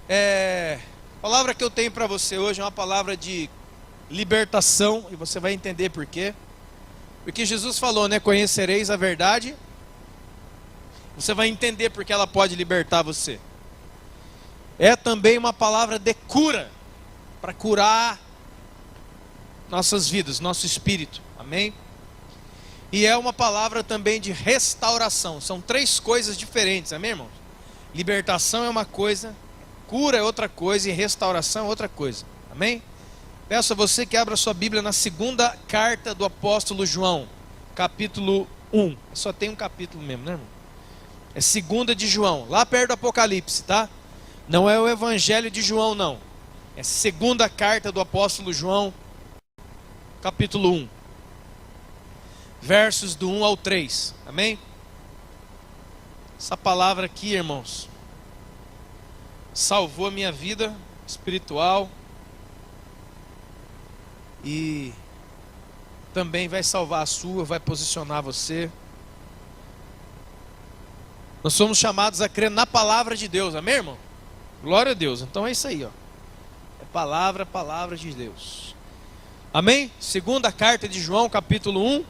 A palavra que eu tenho para você hoje é uma palavra de libertação, e você vai entender por quê. Porque Jesus falou, né? Conhecereis a verdade. Você vai entender porque ela pode libertar você. É também uma palavra de cura, para curar nossas vidas, nosso espírito. Amém? E é uma palavra também de restauração. São três coisas diferentes, amém, irmãos? Libertação é uma coisa, cura é outra coisa e restauração é outra coisa. Amém? Peço a você que abra sua Bíblia na segunda carta do apóstolo João, capítulo 1. Só tem um capítulo mesmo, né, irmão? É segunda de João, lá perto do Apocalipse, tá? Não é o Evangelho de João, não. É segunda carta do apóstolo João, capítulo 1. Versos do 1 ao 3. Amém? Essa palavra aqui, irmãos, salvou a minha vida espiritual e também vai salvar a sua, vai posicionar você. Nós somos chamados a crer na palavra de Deus, amém, irmão? Glória a Deus. Então é isso aí, ó. É palavra de Deus. Amém? Segunda carta de João, capítulo 1,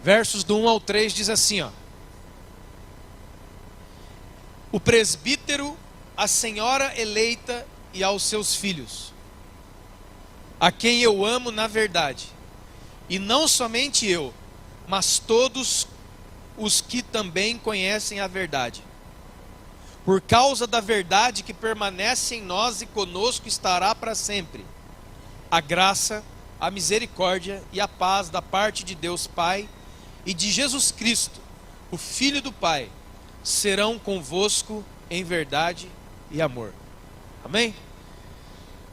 versos do 1 ao 3, diz assim, ó: o presbítero, a senhora eleita e aos seus filhos, a quem eu amo na verdade, e não somente eu, mas todos os que também conhecem a verdade. Por causa da verdade que permanece em nós e conosco estará para sempre. A graça, a misericórdia e a paz da parte de Deus Pai e de Jesus Cristo, o Filho do Pai, serão convosco em verdade e amor. Amém?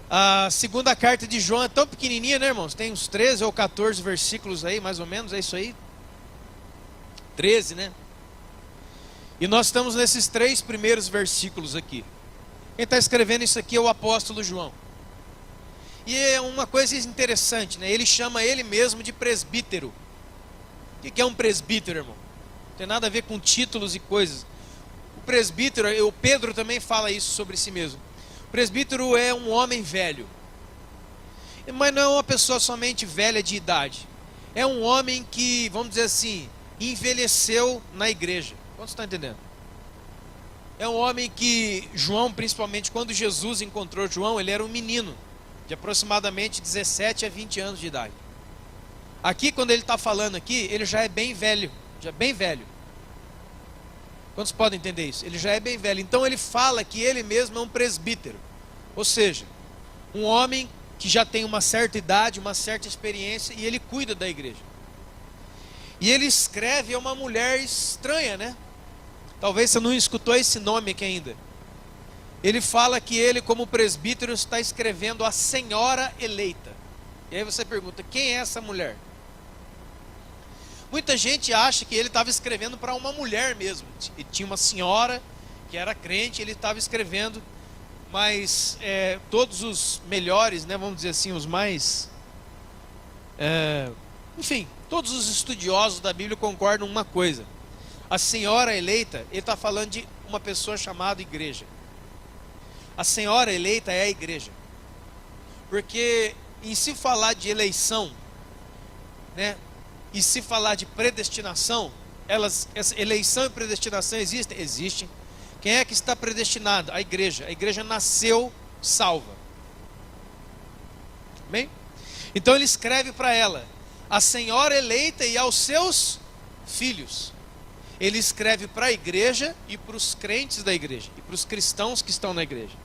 A segunda carta de João é tão pequenininha, né, irmãos? Tem uns 13 ou 14 versículos aí, mais ou menos, é isso aí? 13, né? E nós estamos nesses 3 primeiros versículos aqui. Quem está escrevendo isso aqui é o apóstolo João. E é uma coisa interessante, né? Ele chama ele mesmo de presbítero. O que é um presbítero, irmão? Não tem nada a ver com títulos e coisas. O presbítero, o Pedro também fala isso sobre si mesmo. O presbítero é um homem velho. Mas não é uma pessoa somente velha de idade. É um homem que, vamos dizer assim, envelheceu na igreja. Quantos estão entendendo? É um homem que, João, principalmente quando Jesus encontrou João, ele era um menino de aproximadamente 17 a 20 anos de idade. Aqui, quando ele está falando aqui, ele já é bem velho, já é bem velho. Quantos podem entender isso? Ele já é bem velho. Então ele fala que ele mesmo é um presbítero, ou seja, um homem que já tem uma certa idade, uma certa experiência, e ele cuida da igreja. E ele escreve a uma mulher estranha, né? Talvez você não escutou esse nome aqui ainda. Ele fala que ele, como presbítero, está escrevendo a senhora eleita. E aí você pergunta, quem é essa mulher? Muita gente acha que ele estava escrevendo para uma mulher mesmo. E tinha uma senhora que era crente, ele estava escrevendo, mas todos os melhores, né, vamos dizer assim, os mais... enfim, todos os estudiosos da Bíblia concordam uma coisa. A senhora eleita, ele está falando de uma pessoa chamada igreja. A senhora eleita é a igreja. Porque em se falar de eleição, né, e se falar de predestinação, eleição e predestinação existem? Existem. Quem é que está predestinado? A igreja. A igreja nasceu salva. Amém? Então ele escreve para ela, a senhora eleita e aos seus filhos. Ele escreve para a igreja e para os crentes da igreja, e para os cristãos que estão na igreja.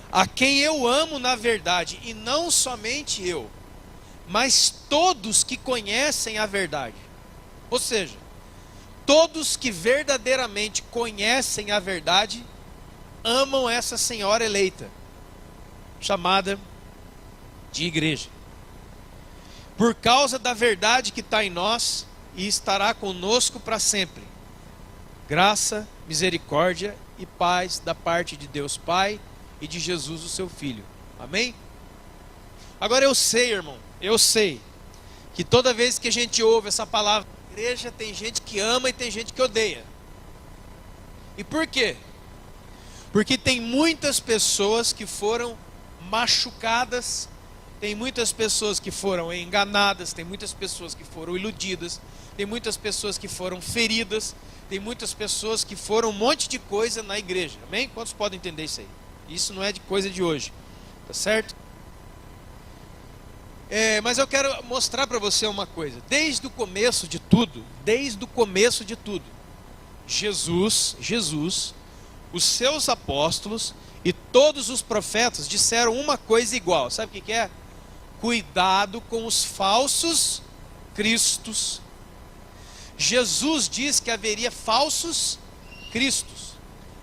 A quem eu amo na verdade, e não somente eu, mas todos que conhecem a verdade. Ou seja, todos que verdadeiramente conhecem a verdade, amam essa senhora eleita, chamada de igreja. Por causa da verdade que está em nós, e estará conosco para sempre. Graça, misericórdia e paz da parte de Deus Pai e de Jesus, o seu Filho. Amém? Agora eu sei, irmão, eu sei que toda vez que a gente ouve essa palavra igreja, tem gente que ama e tem gente que odeia. E por quê? Porque tem muitas pessoas que foram machucadas, tem muitas pessoas que foram enganadas, tem muitas pessoas que foram iludidas, tem muitas pessoas que foram feridas, tem muitas pessoas que foram um monte de coisa na igreja. Amém? Quantos podem entender isso aí? Isso não é de coisa de hoje, tá certo? Mas eu quero mostrar para você uma coisa. Desde o começo de tudo, Jesus, os seus apóstolos e todos os profetas disseram uma coisa igual. Sabe o que é? Cuidado com os falsos cristos. Jesus diz que haveria falsos cristos,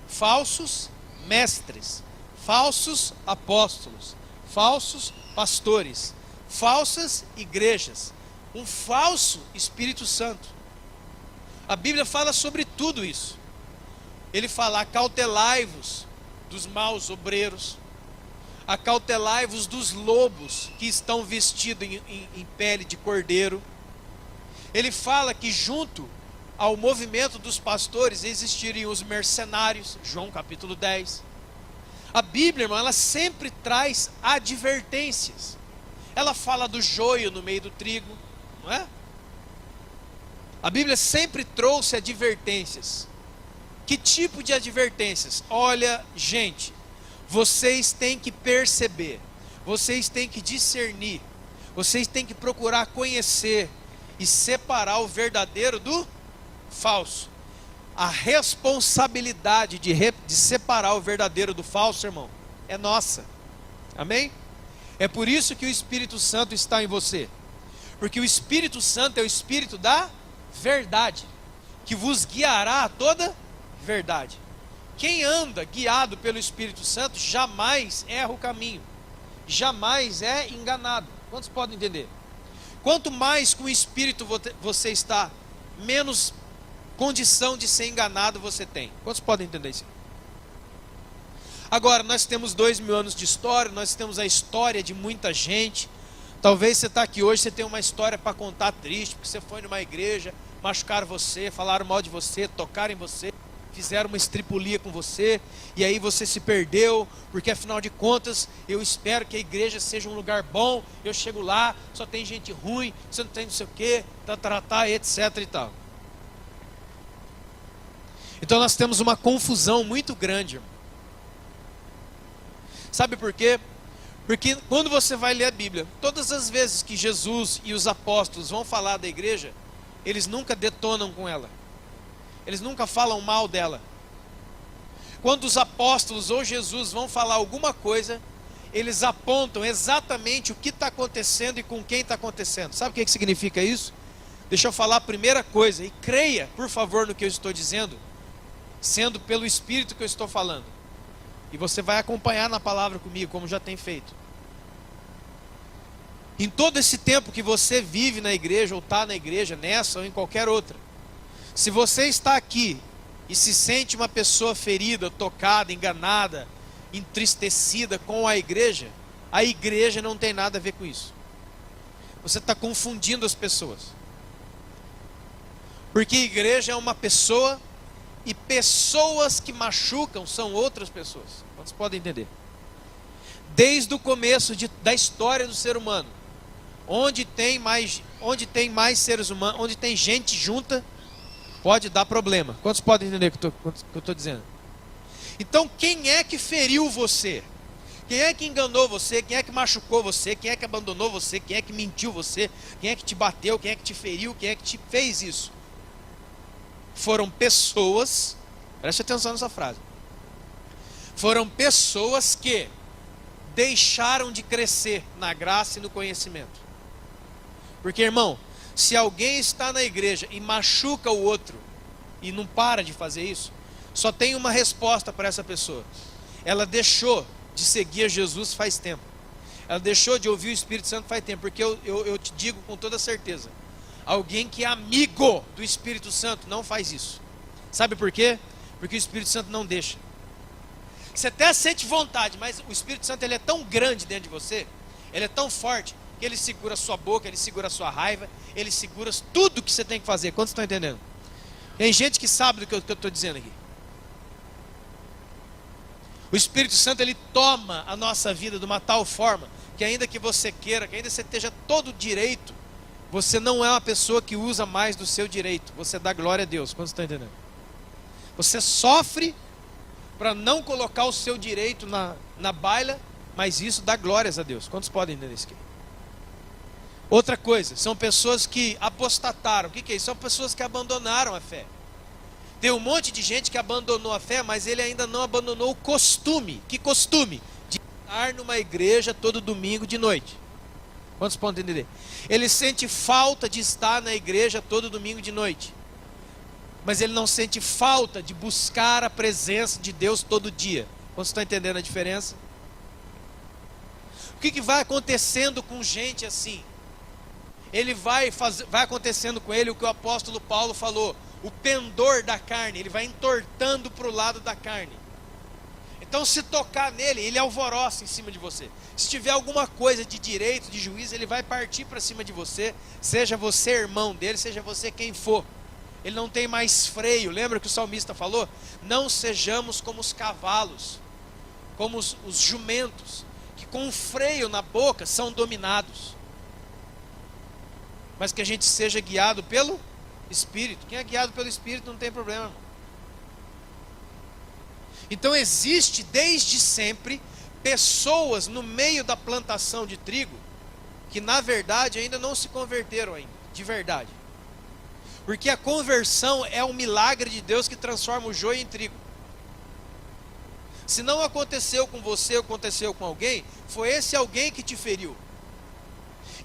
falsos mestres, falsos apóstolos, falsos pastores, falsas igrejas, um falso Espírito Santo. A Bíblia fala sobre tudo isso. Ele fala: acautelai-vos dos maus obreiros, acautelai-vos dos lobos que estão vestidos em pele de cordeiro. Ele fala que junto ao movimento dos pastores existiriam os mercenários, João capítulo 10. A Bíblia, irmão, ela sempre traz advertências. Ela fala do joio no meio do trigo, não é? A Bíblia sempre trouxe advertências. Que tipo de advertências? Olha, gente, vocês têm que perceber, vocês têm que discernir, vocês têm que procurar conhecer e separar o verdadeiro do falso. A responsabilidade de separar o verdadeiro do falso, irmão, é nossa. Amém? É por isso que o Espírito Santo está em você. Porque o Espírito Santo é o Espírito da verdade, que vos guiará a toda verdade. Quem anda guiado pelo Espírito Santo jamais erra o caminho, jamais é enganado. Quantos podem entender? Quanto mais com o Espírito você está, menos condição de ser enganado você tem. Quantos podem entender isso? Agora, nós temos 2000 anos de história, nós temos a história de muita gente. Talvez você está aqui hoje, você tem uma história para contar triste, porque você foi numa igreja, machucaram você, falaram mal de você, tocaram em você, fizeram uma estripulia com você, e aí você se perdeu, porque afinal de contas, eu espero que a igreja seja um lugar bom, eu chego lá, só tem gente ruim, você não tem não sei o que, etc e tal. Então nós temos uma confusão muito grande, irmão. Sabe por quê? Porque quando você vai ler a Bíblia, todas as vezes que Jesus e os apóstolos vão falar da igreja, eles nunca detonam com ela. Eles nunca falam mal dela. Quando os apóstolos ou Jesus vão falar alguma coisa, eles apontam exatamente o que está acontecendo e com quem está acontecendo. Sabe o que significa isso? Deixa eu falar a primeira coisa, e creia, por favor, no que eu estou dizendo, sendo pelo Espírito que eu estou falando. E você vai acompanhar na palavra comigo, como já tem feito. Em todo esse tempo que você vive na igreja, ou está na igreja, nessa ou em qualquer outra, se você está aqui e se sente uma pessoa ferida, tocada, enganada, entristecida com a igreja não tem nada a ver com isso. Você está confundindo as pessoas. Porque igreja é uma pessoa, e pessoas que machucam são outras pessoas. Vocês podem entender? Desde o começo da história do ser humano, onde tem mais seres humanos, onde tem gente junta, pode dar problema. Quantos podem entender o que eu estou dizendo? Então, quem é que feriu você? Quem é que enganou você? Quem é que machucou você? Quem é que abandonou você? Quem é que mentiu você? Quem é que te bateu? Quem é que te feriu? Quem é que te fez isso? Foram pessoas, preste atenção nessa frase, foram pessoas que deixaram de crescer na graça e no conhecimento. Porque, irmão, se alguém está na igreja e machuca o outro e não para de fazer isso, só tem uma resposta para essa pessoa: ela deixou de seguir a Jesus faz tempo, ela deixou de ouvir o Espírito Santo faz tempo. Porque eu te digo com toda certeza, alguém que é amigo do Espírito Santo não faz isso. Sabe por quê? Porque o Espírito Santo não deixa. Você até sente vontade, mas o Espírito Santo, ele é tão grande dentro de você, ele é tão forte, que ele segura a sua boca, ele segura a sua raiva, ele segura tudo que você tem que fazer. Quantos estão entendendo? Tem gente que sabe do que eu estou dizendo aqui. O Espírito Santo, ele toma a nossa vida de uma tal forma que ainda que você queira, que ainda você esteja todo direito, você não é uma pessoa que usa mais do seu direito. Você dá glória a Deus. Quantos estão entendendo? Você sofre para não colocar o seu direito na baila, mas isso dá glórias a Deus. Quantos podem entender isso aqui? Outra coisa, são pessoas que apostataram. O que é isso? São pessoas que abandonaram a fé. Tem um monte de gente que abandonou a fé, mas ele ainda não abandonou o costume. Que costume? De estar numa igreja todo domingo de noite. Quantos podem entender? Ele sente falta de estar na igreja todo domingo de noite, mas ele não sente falta de buscar a presença de Deus todo dia. Quantos estão entendendo a diferença? O que vai acontecendo com gente assim? Ele vai acontecendo com ele o que o apóstolo Paulo falou, o pendor da carne, ele vai entortando para o lado da carne. Então, se tocar nele, ele alvoroça em cima de você. Se tiver alguma coisa de direito, de juízo, ele vai partir para cima de você, seja você irmão dele, seja você quem for. Ele não tem mais freio. Lembra que o salmista falou? Não sejamos como os cavalos, como os jumentos, que com o freio na boca são dominados, mas que a gente seja guiado pelo Espírito. Quem é guiado pelo Espírito não tem problema, irmão. Então existe desde sempre pessoas no meio da plantação de trigo que na verdade ainda não se converteram ainda, de verdade. Porque a conversão é um milagre de Deus que transforma o joio em trigo. Se não aconteceu com você ou aconteceu com alguém, foi esse alguém que te feriu.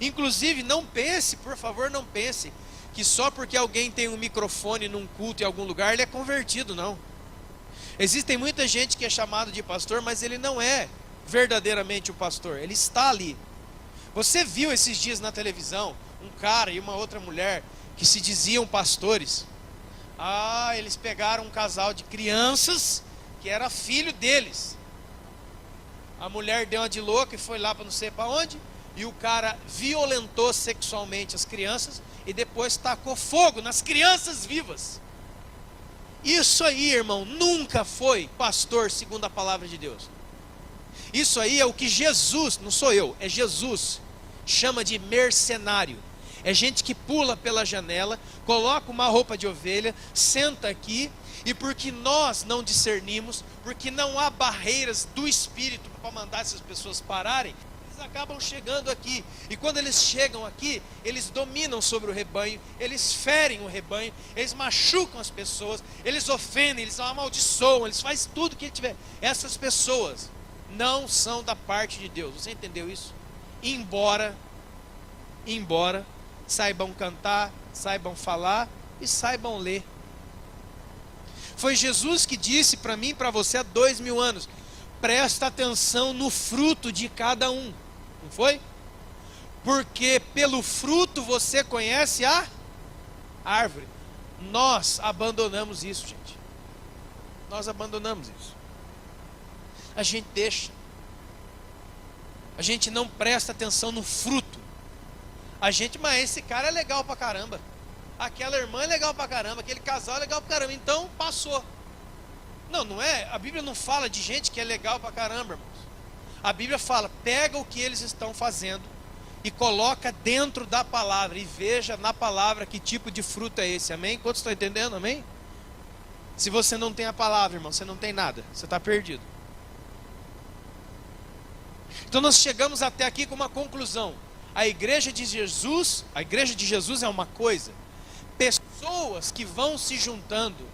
Inclusive, não pense, por favor, não pense que só porque alguém tem um microfone num culto em algum lugar, ele é convertido, não. Existem muita gente que é chamado de pastor, mas ele não é verdadeiramente o pastor, ele está ali. Você viu esses dias na televisão, um cara e uma outra mulher que se diziam pastores. Eles pegaram um casal de crianças, que era filho deles. A mulher deu uma de louca e foi lá para não sei para onde, e o cara violentou sexualmente as crianças, e depois tacou fogo nas crianças vivas. Isso aí, irmão, nunca foi pastor segundo a palavra de Deus. Isso aí é o que Jesus, não sou eu, é Jesus, chama de mercenário. É gente que pula pela janela, coloca uma roupa de ovelha, senta aqui, e porque nós não discernimos, porque não há barreiras do Espírito para mandar essas pessoas pararem, eles acabam chegando aqui. E quando eles chegam aqui, eles dominam sobre o rebanho, eles ferem o rebanho, eles machucam as pessoas, eles ofendem, eles amaldiçoam, eles fazem tudo que tiver. Essas pessoas não são da parte de Deus. Você entendeu isso? Embora saibam cantar, saibam falar e saibam ler. Foi Jesus que disse para mim e para você há 2000 anos: presta atenção no fruto de cada um. Não foi? Porque pelo fruto você conhece a árvore. Nós abandonamos isso, gente. Nós abandonamos isso. A gente deixa. A gente não presta atenção no fruto. Mas esse cara é legal pra caramba. Aquela irmã é legal pra caramba. Aquele casal é legal pra caramba. Então passou. Não é. A Bíblia não fala de gente que é legal pra caramba, irmãos. A Bíblia fala: pega o que eles estão fazendo e coloca dentro da palavra, e veja na palavra que tipo de fruto é esse. Amém? Quantos estão entendendo? Amém? Se você não tem a palavra, irmão, você não tem nada. Você está perdido. Então nós chegamos até aqui com uma conclusão. A igreja de Jesus é uma coisa. Pessoas que vão se juntando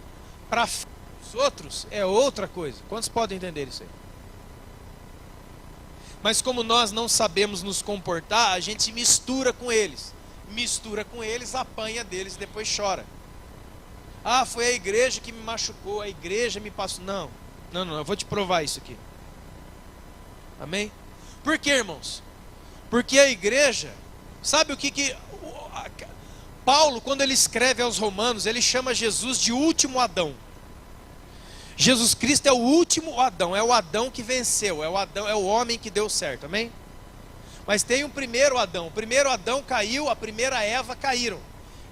para os outros é outra coisa. Quantos podem entender isso aí? Mas como nós não sabemos nos comportar, a gente mistura com eles. Mistura com eles, apanha deles e depois chora. Foi a igreja que me machucou, a igreja me passou. Não, eu vou te provar isso aqui. Amém? Por quê, irmãos? Porque a igreja, sabe o que Paulo, quando ele escreve aos Romanos, ele chama Jesus de último Adão. Jesus Cristo é o último Adão, é o Adão que venceu, é o homem que deu certo, amém? Mas tem um primeiro Adão. O primeiro Adão caiu, a primeira Eva caíram.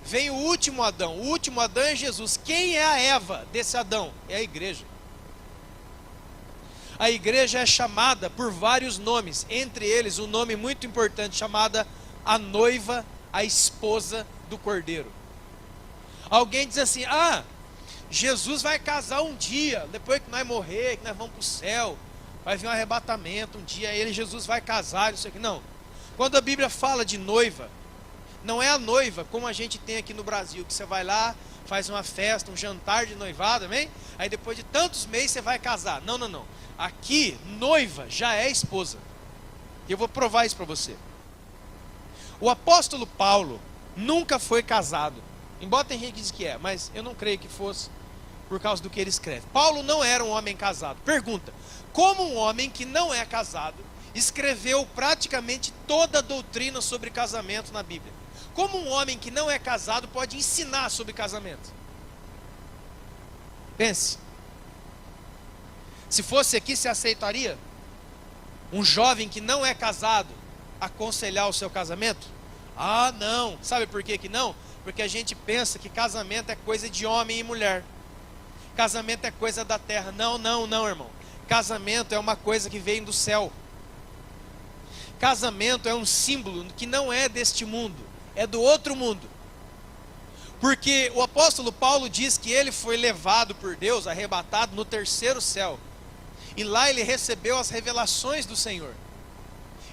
Vem o último Adão é Jesus. Quem é a Eva desse Adão? É a igreja. a igreja é chamada por vários nomes, entre eles um nome muito importante chamada a noiva, a esposa do Cordeiro. Alguém diz assim: ah, Jesus vai casar um dia, depois que nós morrer, que nós vamos para o céu, vai vir um arrebatamento, um dia Jesus vai casar, isso aqui. Não, quando a Bíblia fala de noiva, não é a noiva como a gente tem aqui no Brasil, que você vai lá, faz uma festa, um jantar de noivado, amém? Aí depois de tantos meses você vai casar. Não, não, não. Aqui, noiva já é esposa. E eu vou provar isso para você. O apóstolo Paulo nunca foi casado. Embora tem gente que diz que é, mas eu não creio que fosse por causa do que ele escreve. Paulo não era um homem casado. Pergunta: como um homem que não é casado escreveu praticamente toda a doutrina sobre casamento na Bíblia? Como um homem que não é casado pode ensinar sobre casamento? Pense. Se fosse aqui, você aceitaria um jovem que não é casado aconselhar o seu casamento? Ah, não. Sabe por que não? Porque a gente pensa que casamento é coisa de homem e mulher. Casamento é coisa da terra. Não, não, não, irmão. Casamento é uma coisa que vem do céu. Casamento é um símbolo que não é deste mundo, é do outro mundo. Porque o apóstolo Paulo diz que ele foi levado por Deus, arrebatado no terceiro céu. E lá ele recebeu as revelações do Senhor.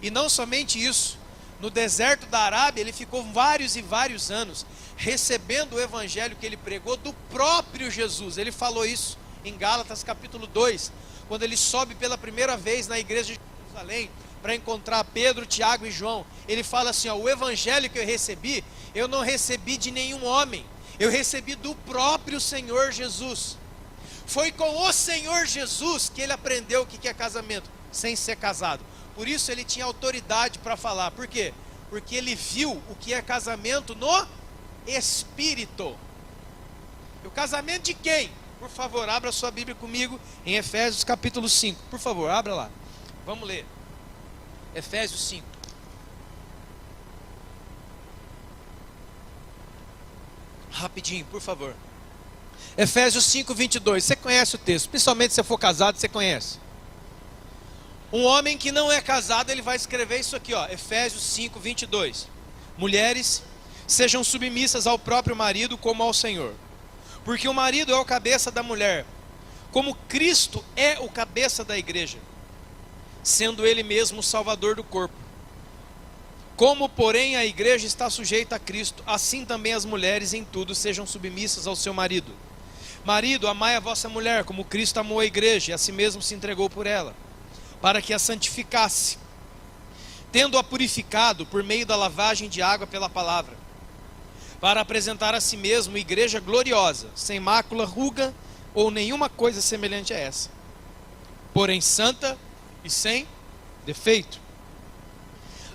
E não somente isso, no deserto da Arábia ele ficou vários e vários anos recebendo o evangelho que ele pregou do próprio Jesus. Ele falou isso em Gálatas capítulo 2, quando ele sobe pela primeira vez na igreja de Jerusalém para encontrar Pedro, Tiago e João. Ele fala assim: ó, o evangelho que eu não recebi de nenhum homem, eu recebi do próprio Senhor Jesus. Foi com o Senhor Jesus que ele aprendeu o que é casamento, sem ser casado. Por isso ele tinha autoridade para falar. Por quê? Porque ele viu o que é casamento no Espírito. E o casamento de quem? Por favor, abra sua Bíblia comigo em Efésios capítulo 5. Por favor, abra lá. Vamos ler. Efésios 5. Rapidinho, por favor. Efésios 5, 22. Você conhece o texto, principalmente se você for casado, você conhece. Um homem que não é casado, ele vai escrever isso aqui, ó, Efésios 5, 22. Mulheres, sejam submissas ao próprio marido como ao Senhor. Porque o marido é o cabeça da mulher, como Cristo é o cabeça da igreja, sendo ele mesmo o salvador do corpo. Como, porém, a igreja está sujeita a Cristo, assim também as mulheres em tudo sejam submissas ao seu marido. Marido, amai a vossa mulher, como Cristo amou a igreja e a si mesmo se entregou por ela, para que a santificasse, tendo-a purificado por meio da lavagem de água pela palavra, para apresentar a si mesmo igreja gloriosa, sem mácula, ruga ou nenhuma coisa semelhante a essa, porém santa e sem defeito.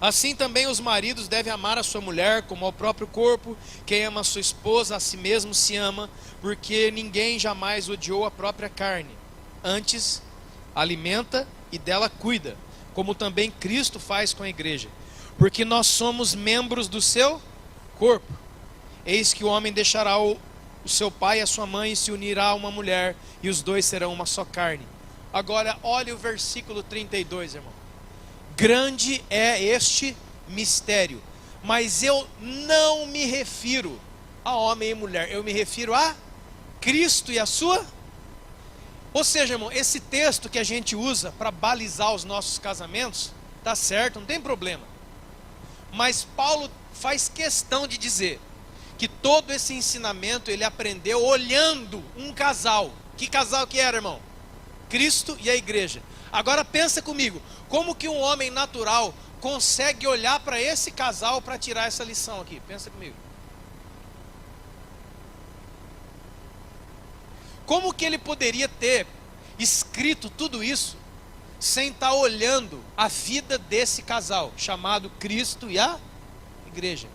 Assim também os maridos devem amar a sua mulher como ao próprio corpo. Quem ama a sua esposa, a si mesmo se ama, porque ninguém jamais odiou a própria carne. Antes, alimenta e dela cuida, como também Cristo faz com a igreja, porque nós somos membros do seu corpo. Eis que o homem deixará o seu pai e a sua mãe e se unirá a uma mulher, e os dois serão uma só carne. Agora, olhe o versículo 32, irmão. Grande é este mistério, mas eu não me refiro a homem e mulher, eu me refiro a Cristo e a sua. Ou seja, irmão, esse texto que a gente usa para balizar os nossos casamentos, tá certo, não tem problema. Mas Paulo faz questão de dizer que todo esse ensinamento ele aprendeu olhando um casal. Que casal que era, irmão? Cristo e a igreja. Agora pensa comigo, como que um homem natural consegue olhar para esse casal para tirar essa lição aqui? Pensa comigo. Como que ele poderia ter escrito tudo isso sem estar olhando a vida desse casal, chamado Cristo e a igreja?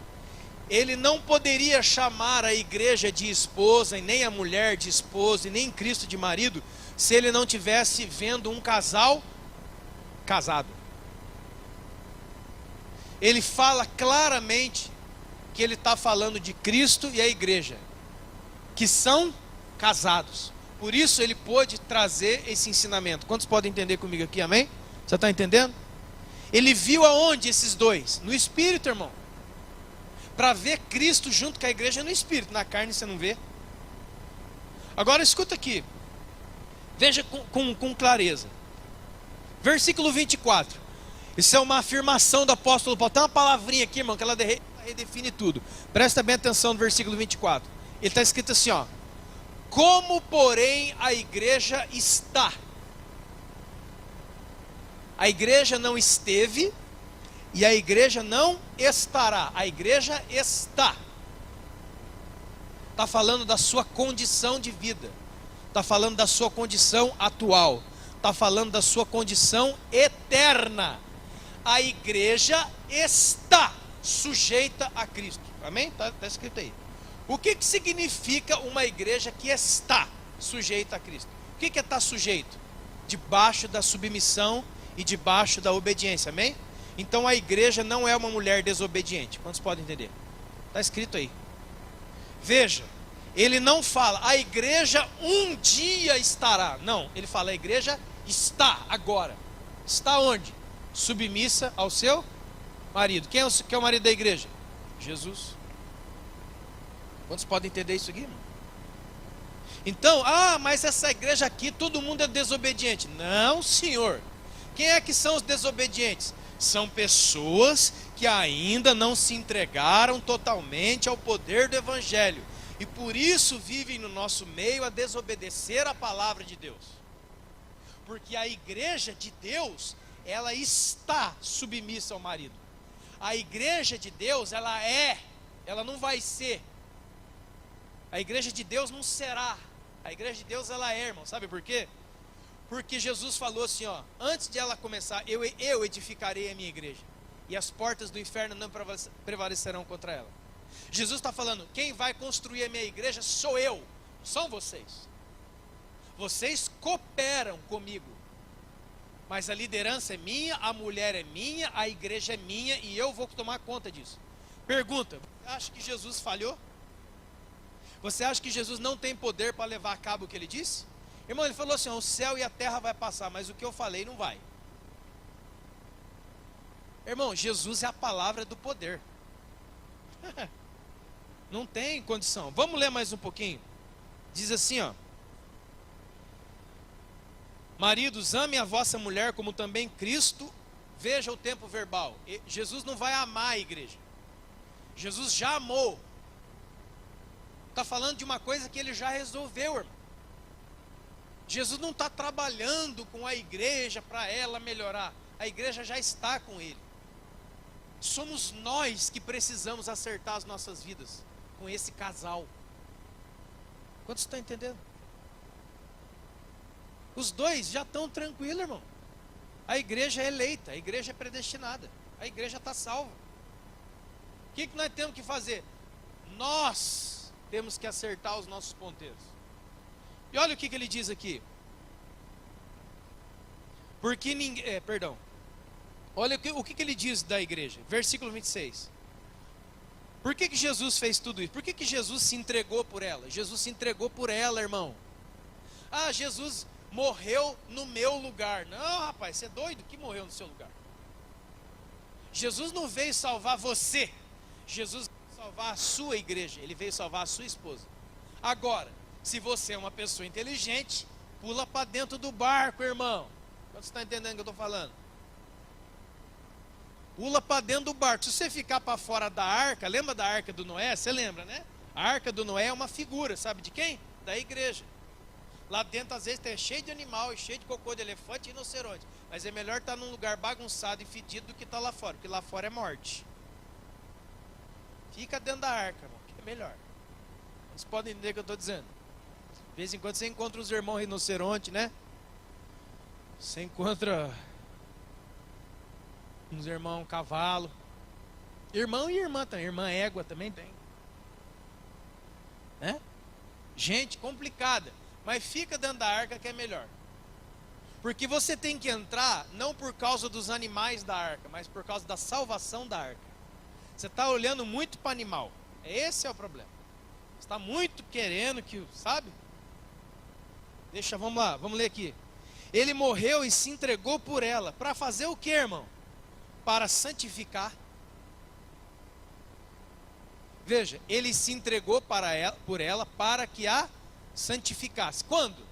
Ele não poderia chamar a igreja de esposa, e nem a mulher de esposa, e nem Cristo de marido, se ele não tivesse vendo um casal casado. Ele fala claramente que ele está falando de Cristo e a igreja, que são casados. Por isso ele pôde trazer esse ensinamento. Quantos podem entender comigo aqui, amém? Você está entendendo? Ele viu aonde esses dois? No Espírito, irmão. Para ver Cristo junto com a igreja no Espírito. Na carne você não vê. Agora escuta aqui. Veja com clareza. Versículo 24. Isso é uma afirmação do apóstolo Paulo. Tem uma palavrinha aqui, irmão, que ela redefine tudo. Presta bem atenção no versículo 24. Ele está escrito assim, ó. Como, porém, a igreja está. A igreja não esteve e a igreja não estará. A igreja está. Está falando da sua condição de vida. Está falando da sua condição atual. Está falando da sua condição eterna. A igreja está sujeita a Cristo. Amém? Está escrito aí. O que significa uma igreja que está sujeita a Cristo? O que é estar sujeito? Debaixo da submissão e debaixo da obediência. Amém? Então a igreja não é uma mulher desobediente. Quantos podem entender? Está escrito aí. Veja, ele não fala, a igreja um dia estará. Não, ele fala, a igreja está agora. Está onde? Submissa ao seu marido. Quem é o marido da igreja? Jesus. Quantos podem entender isso aqui, irmão? Então, mas essa igreja aqui, todo mundo é desobediente. Não, senhor. Quem é que são os desobedientes? São pessoas que ainda não se entregaram totalmente ao poder do evangelho. E por isso vivem no nosso meio a desobedecer a palavra de Deus. Porque a igreja de Deus, ela está submissa ao marido. A igreja de Deus, ela não vai ser. A igreja de Deus não será. A igreja de Deus, ela é, irmão. Sabe por quê? Porque Jesus falou assim, ó, antes de ela começar, eu edificarei a minha igreja, e as portas do inferno não prevalecerão contra ela. Jesus está falando, quem vai construir a minha igreja sou eu, são vocês. Vocês cooperam comigo, mas a liderança é minha, a mulher é minha, a igreja é minha, e eu vou tomar conta disso. Pergunta, você acha que Jesus falhou? Você acha que Jesus não tem poder para levar a cabo o que ele disse? Irmão, ele falou assim, ó, o céu e a terra vai passar, mas o que eu falei não vai. Irmão, Jesus é a palavra do poder. Não tem condição. Vamos ler mais um pouquinho. Diz assim, ó. Maridos, amem a vossa mulher como também Cristo. Veja o tempo verbal. Jesus não vai amar a igreja. Jesus já amou. Está falando de uma coisa que ele já resolveu, irmão. Jesus não está trabalhando com a igreja para ela melhorar. A igreja já está com ele. Somos nós que precisamos acertar as nossas vidas com esse casal. Quantos estão entendendo? Os dois já estão tranquilos, irmão. A igreja é eleita, a igreja é predestinada, a igreja está salva. O que nós temos que fazer? Nós temos que acertar os nossos ponteiros. E olha o que ele diz aqui. Porque ninguém... Olha o que ele diz da igreja. Versículo 26. Por que Jesus fez tudo isso? Por que Jesus se entregou por ela? Jesus se entregou por ela, irmão. Jesus morreu no meu lugar. Não, rapaz, você é doido que morreu no seu lugar. Jesus não veio salvar você. Jesus veio salvar a sua igreja. Ele veio salvar a sua esposa. Agora, se você é uma pessoa inteligente, pula para dentro do barco, irmão. Você está entendendo o que eu estou falando? Pula para dentro do barco. Se você ficar para fora da arca, lembra da arca do Noé? Você lembra, né? A arca do Noé é uma figura, sabe de quem? Da igreja. Lá dentro às vezes tem cheio de animal, cheio de cocô de elefante e rinoceronte. Mas é melhor estar num lugar bagunçado e fedido do que estar lá fora, porque lá fora é morte. Fica dentro da arca, irmão, que é melhor. Vocês podem entender o que eu estou dizendo. De vez em quando você encontra os irmãos rinoceronte, né? Você encontra uns irmãos cavalo. Irmão e irmã também. Irmã égua também tem. Né? Gente complicada. Mas fica dentro da arca que é melhor. Porque você tem que entrar não por causa dos animais da arca, mas por causa da salvação da arca. Você está olhando muito para animal. Esse é o problema. Você está muito querendo que, sabe? vamos lá, vamos ler aqui. Ele morreu e se entregou por ela. Para fazer o que, irmão? Para santificar. Veja, ele se entregou por ela para que a santificasse. Quando?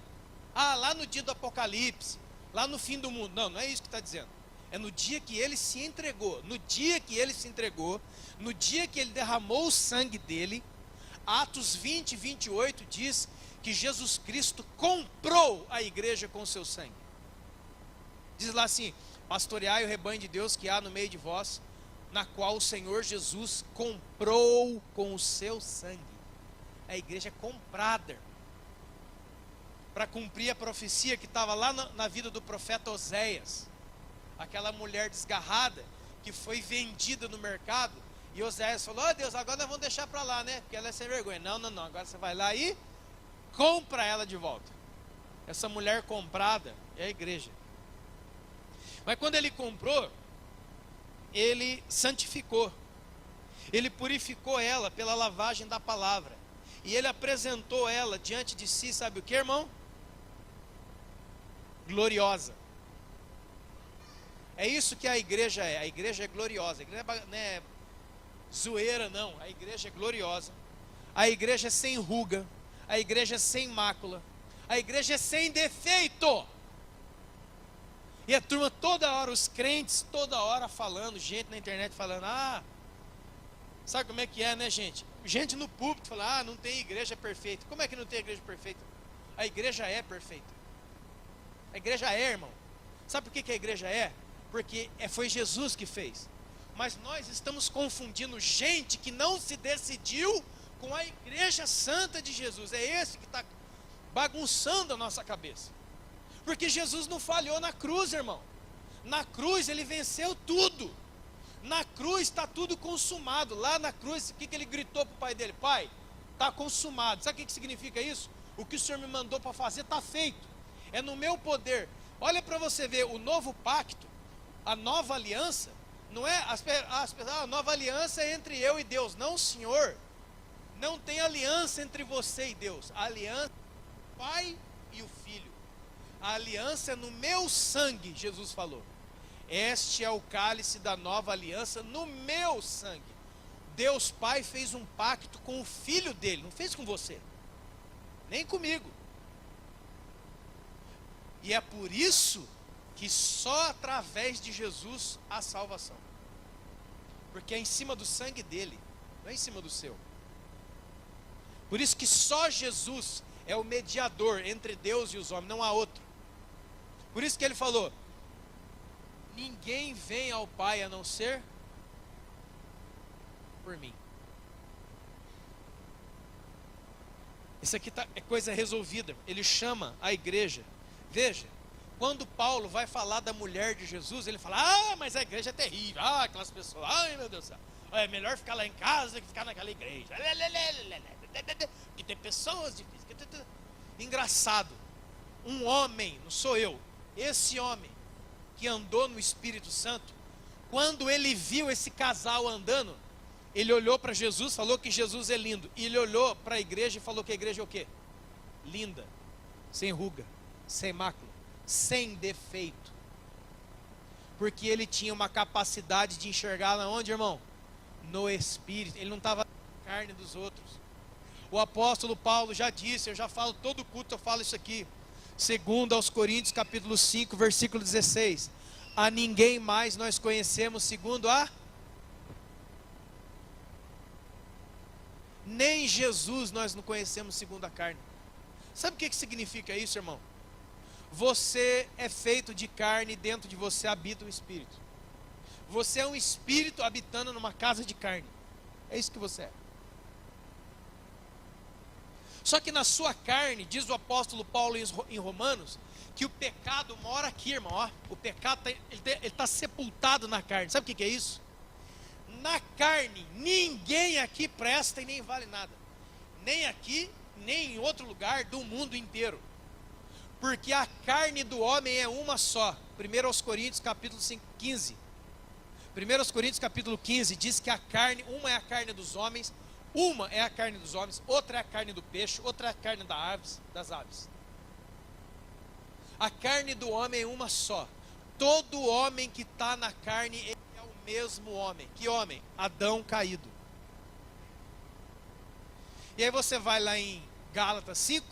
Lá no dia do Apocalipse, lá no fim do mundo. Não, não é isso que está dizendo. É no dia que ele se entregou. No dia que ele se entregou, no dia que ele derramou o sangue dele, Atos 20, 28 diz que Jesus Cristo comprou a igreja com o seu sangue. Diz lá assim: pastoreai o rebanho de Deus que há no meio de vós, na qual o Senhor Jesus comprou com o seu sangue. A igreja é comprada para cumprir a profecia que estava lá na vida do profeta Oséias. Aquela mulher desgarrada que foi vendida no mercado, e Oséias falou: ó Deus, agora nós vamos deixar para lá, né? Porque ela é sem vergonha. Não, agora você vai lá e compra ela de volta. Essa mulher comprada é a igreja. Mas quando ele comprou, ele santificou, ele purificou ela pela lavagem da palavra, e ele apresentou ela diante de si, sabe o que, irmão? Gloriosa. É isso que a igreja é gloriosa. A igreja não é zoeira, não. A igreja é gloriosa. A igreja é sem ruga. A igreja é sem mácula. A igreja é sem defeito. E a turma toda hora, os crentes toda hora falando, gente na internet falando: sabe como é que é, né, gente? Gente no púlpito fala: não tem igreja perfeita. Como é que não tem igreja perfeita? A igreja é perfeita. A igreja é, irmão. Sabe por que a igreja é? Porque foi Jesus que fez. Mas nós estamos confundindo gente que não se decidiu com a igreja santa de Jesus. É esse que está bagunçando a nossa cabeça. Porque Jesus não falhou na cruz, irmão. Na cruz ele venceu tudo. Na cruz está tudo consumado. Lá na cruz, o que ele gritou para o pai dele? Pai, está consumado. Sabe o que significa isso? O que o Senhor me mandou para fazer está feito. É no meu poder. Olha para você ver, o novo pacto, a nova aliança, não é a nova aliança é entre eu e Deus. Não, Senhor. Não tem aliança entre você e Deus. A aliança é o Pai e o Filho. A aliança é no meu sangue, Jesus falou. Este é o cálice da nova aliança no meu sangue. Deus Pai fez um pacto com o Filho dele, não fez com você, nem comigo. E é por isso que só através de Jesus há salvação. Porque é em cima do sangue dele, não é em cima do seu. Por isso que só Jesus é o mediador entre Deus e os homens, não há outro. Por isso que ele falou: ninguém vem ao Pai a não ser por mim. Isso aqui é coisa resolvida. Ele chama a igreja. Veja, quando Paulo vai falar da mulher de Jesus, ele fala: mas a igreja é terrível. Aquelas pessoas, ai meu Deus do céu, é melhor ficar lá em casa do que ficar naquela igreja. Que tem pessoas difíceis. Engraçado, um homem, não sou eu, esse homem que andou no Espírito Santo, quando ele viu esse casal andando, ele olhou para Jesus, falou que Jesus é lindo, e ele olhou para a igreja e falou que a igreja é o quê? Linda, sem ruga, sem mácula, sem defeito. Porque ele tinha uma capacidade de enxergar na onde, irmão? No Espírito. Ele não estava na carne dos outros. O apóstolo Paulo já disse, eu já falo todo culto, eu falo isso aqui, 2 aos Coríntios capítulo 5, versículo 16: a ninguém mais nós conhecemos segundo nem Jesus nós não conhecemos segundo a carne. Sabe o que significa isso, irmão? Você é feito de carne, dentro de você habita um espírito. Você é um espírito habitando numa casa de carne. É isso que você é. Só que na sua carne, diz o apóstolo Paulo em Romanos, que o pecado mora aqui, irmão. Ó, o pecado ele está sepultado na carne. Sabe o que é isso? Na carne, ninguém aqui presta e nem vale nada. Nem aqui, nem em outro lugar do mundo inteiro. Porque a carne do homem é uma só. 1 aos Coríntios capítulo 15. 1 aos Coríntios capítulo 15 diz que a carne, uma é a carne dos homens, outra é a carne do peixe, outra é a carne das aves. A carne do homem é uma só. Todo homem que está na carne, ele é o mesmo homem. Que homem? Adão caído. E aí você vai lá em Gálatas 5,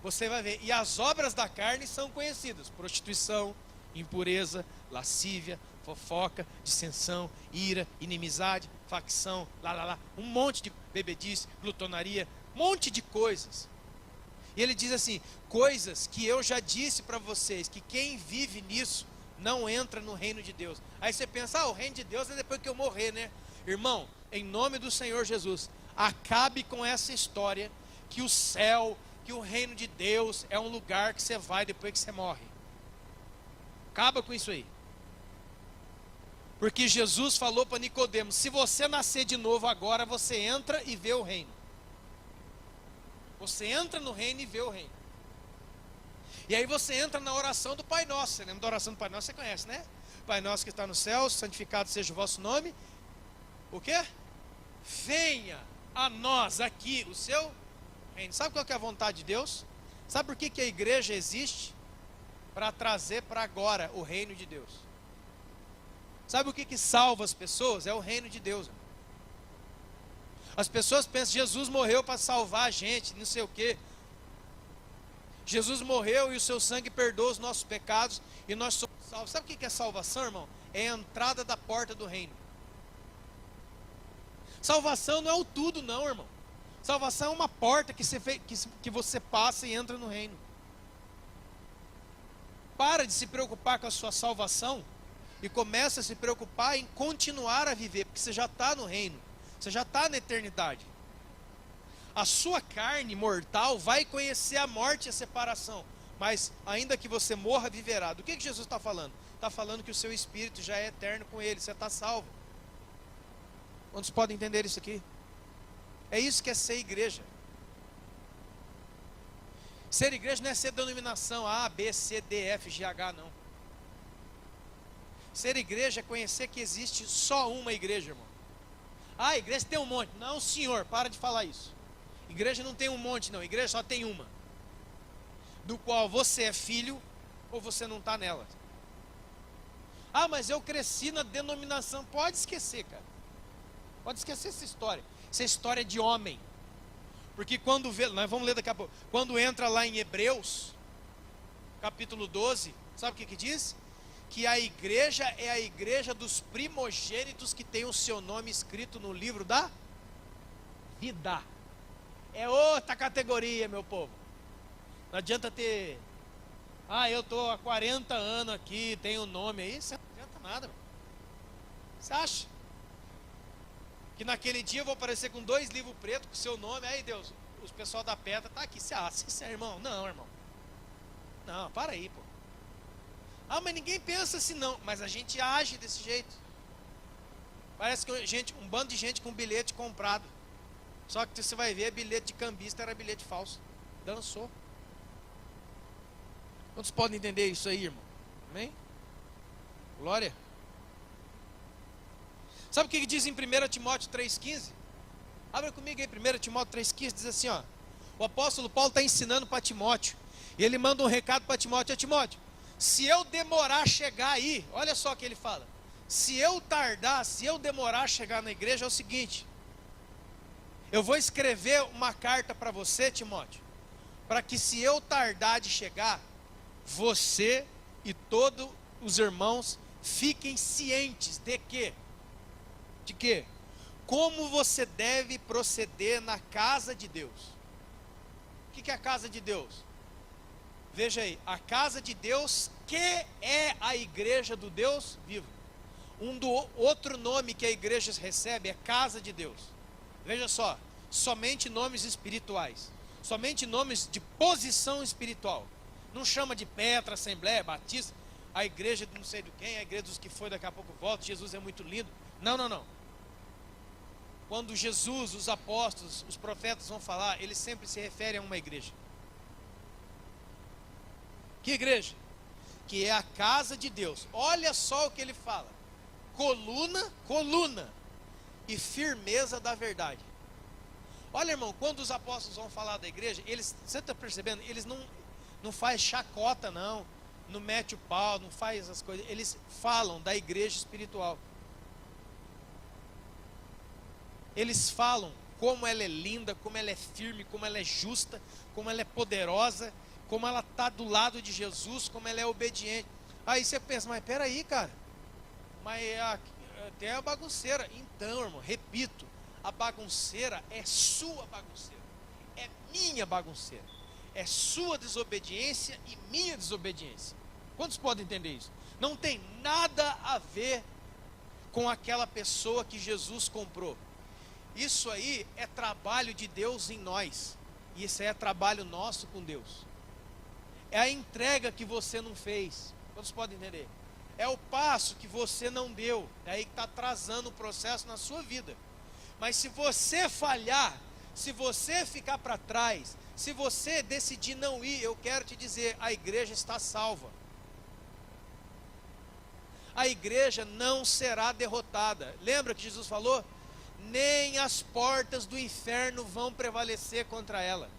você vai ver. E as obras da carne são conhecidas: prostituição, impureza, lascívia, fofoca, dissensão, ira, inimizade, facção, um monte de bebedice, glutonaria, um monte de coisas. E ele diz assim: coisas que eu já disse para vocês, que quem vive nisso não entra no reino de Deus. Aí você pensa: o reino de Deus é depois que eu morrer, né? Irmão, em nome do Senhor Jesus, acabe com essa história que o céu, que o reino de Deus é um lugar que você vai depois que você morre. Acaba com isso aí. Porque Jesus falou para Nicodemos: se você nascer de novo agora, você entra e vê o reino. Você entra no reino e vê o reino. E aí você entra na oração do Pai Nosso. Você lembra da oração do Pai Nosso? Você conhece, né? Pai Nosso que está no céu, santificado seja o vosso nome. O quê? Venha a nós aqui o seu reino. Sabe qual que é a vontade de Deus? Sabe por que a igreja existe? Para trazer para agora o reino de Deus. Sabe o que salva as pessoas? É o reino de Deus. As pessoas pensam: Jesus morreu para salvar a gente, não sei o quê. Jesus morreu e o seu sangue perdoa os nossos pecados e nós somos salvos. Sabe o que é salvação, irmão? É a entrada da porta do reino. Salvação não é o tudo, não, irmão. Salvação é uma porta que você passa e entra no reino. Para de se preocupar com a sua salvação e começa a se preocupar em continuar a viver, porque você já está no reino. Você já está na eternidade. A sua carne mortal vai conhecer a morte e a separação, mas ainda que você morra, viverá. Do que Jesus está falando? Está falando que o seu espírito já é eterno com ele, você está salvo. Quantos podem entender isso aqui? É isso que é ser igreja. Ser igreja não é ser denominação A, B, C, D, F, G, H, não. Ser igreja é conhecer que existe só uma igreja, irmão. Ah, a igreja tem um monte. Não, senhor, para de falar isso. Igreja não tem um monte, não. Igreja só tem uma. Do qual você é filho ou você não está nela. Ah, mas eu cresci na denominação. Pode esquecer, cara. Pode esquecer essa história. Essa história é de homem. Porque quando vê, nós vamos ler daqui a pouco. Quando entra lá em Hebreus, capítulo 12, sabe o que diz? Que a igreja é a igreja dos primogênitos que tem o seu nome escrito no livro da vida. É outra categoria, meu povo. Não adianta ter: ah, eu estou há 40 anos aqui, tenho nome aí. Isso não adianta nada, meu. Você acha que naquele dia eu vou aparecer com 2 livros pretos com seu nome? Aí Deus, os pessoal da pedra tá aqui. Você é irmão? Não, irmão. Não, para aí, pô. Ah, mas ninguém pensa assim não. Mas a gente age desse jeito. Parece que um bando de gente com bilhete comprado. Só que você vai ver, bilhete de cambista era bilhete falso. Dançou. Quantos podem entender isso aí, irmão? Amém? Glória. Sabe o que diz em 1 Timóteo 3,15? Abra comigo aí, 1 Timóteo 3,15, diz assim, ó. O apóstolo Paulo está ensinando para Timóteo. E ele manda um recado para Timóteo: Timóteo, se eu demorar a chegar aí, olha só o que ele fala. Se eu tardar, se eu demorar a chegar na igreja, é o seguinte: eu vou escrever uma carta para você, Timóteo, para que se eu tardar de chegar, você e todos os irmãos fiquem cientes de quê? De quê? Como você deve proceder na casa de Deus. O que é a casa de Deus? Veja aí, a casa de Deus, que é a igreja do Deus vivo. Outro nome que a igreja recebe é casa de Deus. Veja só, somente nomes espirituais, somente nomes de posição espiritual. Não chama de Petra, Assembleia, Batista, a igreja de não sei de quem, a igreja dos que foi, daqui a pouco volta, Jesus é muito lindo. Não, não, não. Quando Jesus, os apóstolos, os profetas vão falar, eles sempre se referem a uma igreja. Que igreja? Que é a casa de Deus. Olha só o que ele fala: coluna, coluna e firmeza da verdade. Olha, irmão, quando os apóstolos vão falar da igreja, eles, você está percebendo? Eles não faz chacota, não. não mete o pau, não faz essas coisas. Eles falam da igreja espiritual. Eles falam como ela é linda, como ela é firme, como ela é justa, como ela é poderosa, como ela está do lado de Jesus, como ela é obediente. Aí você pensa, mas peraí, cara, mas até a bagunceira. Então, irmão, repito, a bagunceira é sua bagunceira, é minha bagunceira, é sua desobediência e minha desobediência. Quantos podem entender isso? Não tem nada a ver com aquela pessoa que Jesus comprou. Isso aí é trabalho de Deus em nós. E isso aí é trabalho nosso com Deus. É a entrega que você não fez. Quantos podem entender? É o passo que você não deu. É aí que está atrasando o processo na sua vida. Mas se você falhar, se você ficar para trás, se você decidir não ir, eu quero te dizer, a igreja está salva. A igreja não será derrotada. Lembra que Jesus falou? Nem as portas do inferno vão prevalecer contra ela.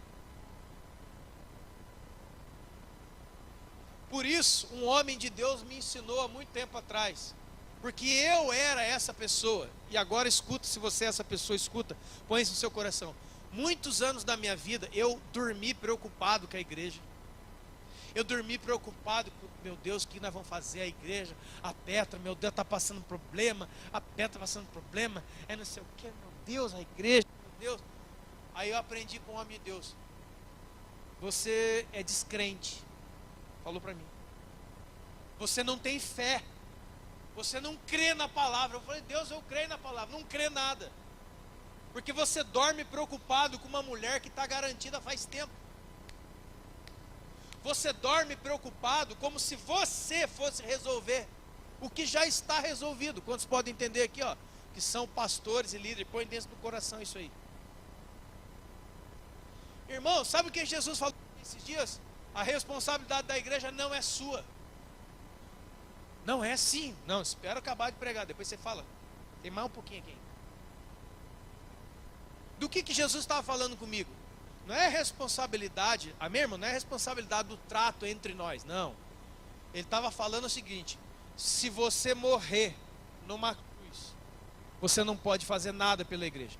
Por isso, um homem de Deus me ensinou há muito tempo atrás, porque eu era essa pessoa, e agora escuta, se você é essa pessoa, escuta, põe isso no seu coração. Muitos anos da minha vida, eu dormi preocupado com a igreja. Eu dormi preocupado com, meu Deus, o que nós vamos fazer a igreja? A Petra, meu Deus, está passando problema. A Petra está passando problema. É não sei o que, meu Deus, a igreja, meu Deus. Aí eu aprendi com o homem de Deus. Você é descrente. Falou para mim. Você não tem fé. Você não crê na palavra. Eu falei, Deus, eu creio na palavra. Não crê nada. Porque você dorme preocupado com uma mulher que está garantida faz tempo. Você dorme preocupado como se você fosse resolver o que já está resolvido. Quantos podem entender aqui, ó, que são pastores e líderes? Põe dentro do coração isso aí. Irmão, sabe o que Jesus falou esses dias? A responsabilidade da igreja não é sua. Não é sim. Não, espera eu acabar de pregar, depois você fala. Tem mais um pouquinho aqui. Do que Jesus estava falando comigo? Não é responsabilidade, amém, irmão? Não é responsabilidade do trato entre nós, não. Ele estava falando o seguinte: se você morrer numa cruz, você não pode fazer nada pela igreja.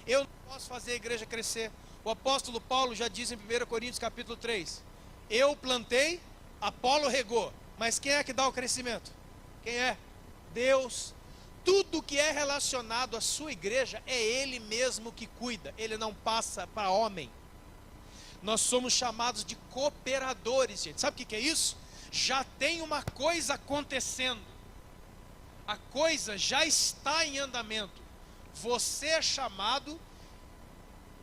Eu não posso fazer a igreja crescer. O apóstolo Paulo já diz em 1 Coríntios capítulo 3: eu plantei, Apolo regou, mas quem é que dá o crescimento? Quem é? Deus. Tudo que é relacionado à sua igreja é Ele mesmo que cuida. Ele não passa para homem. Nós somos chamados de cooperadores, gente. Sabe o que é isso? Já tem uma coisa acontecendo. A coisa já está em andamento. Você é chamado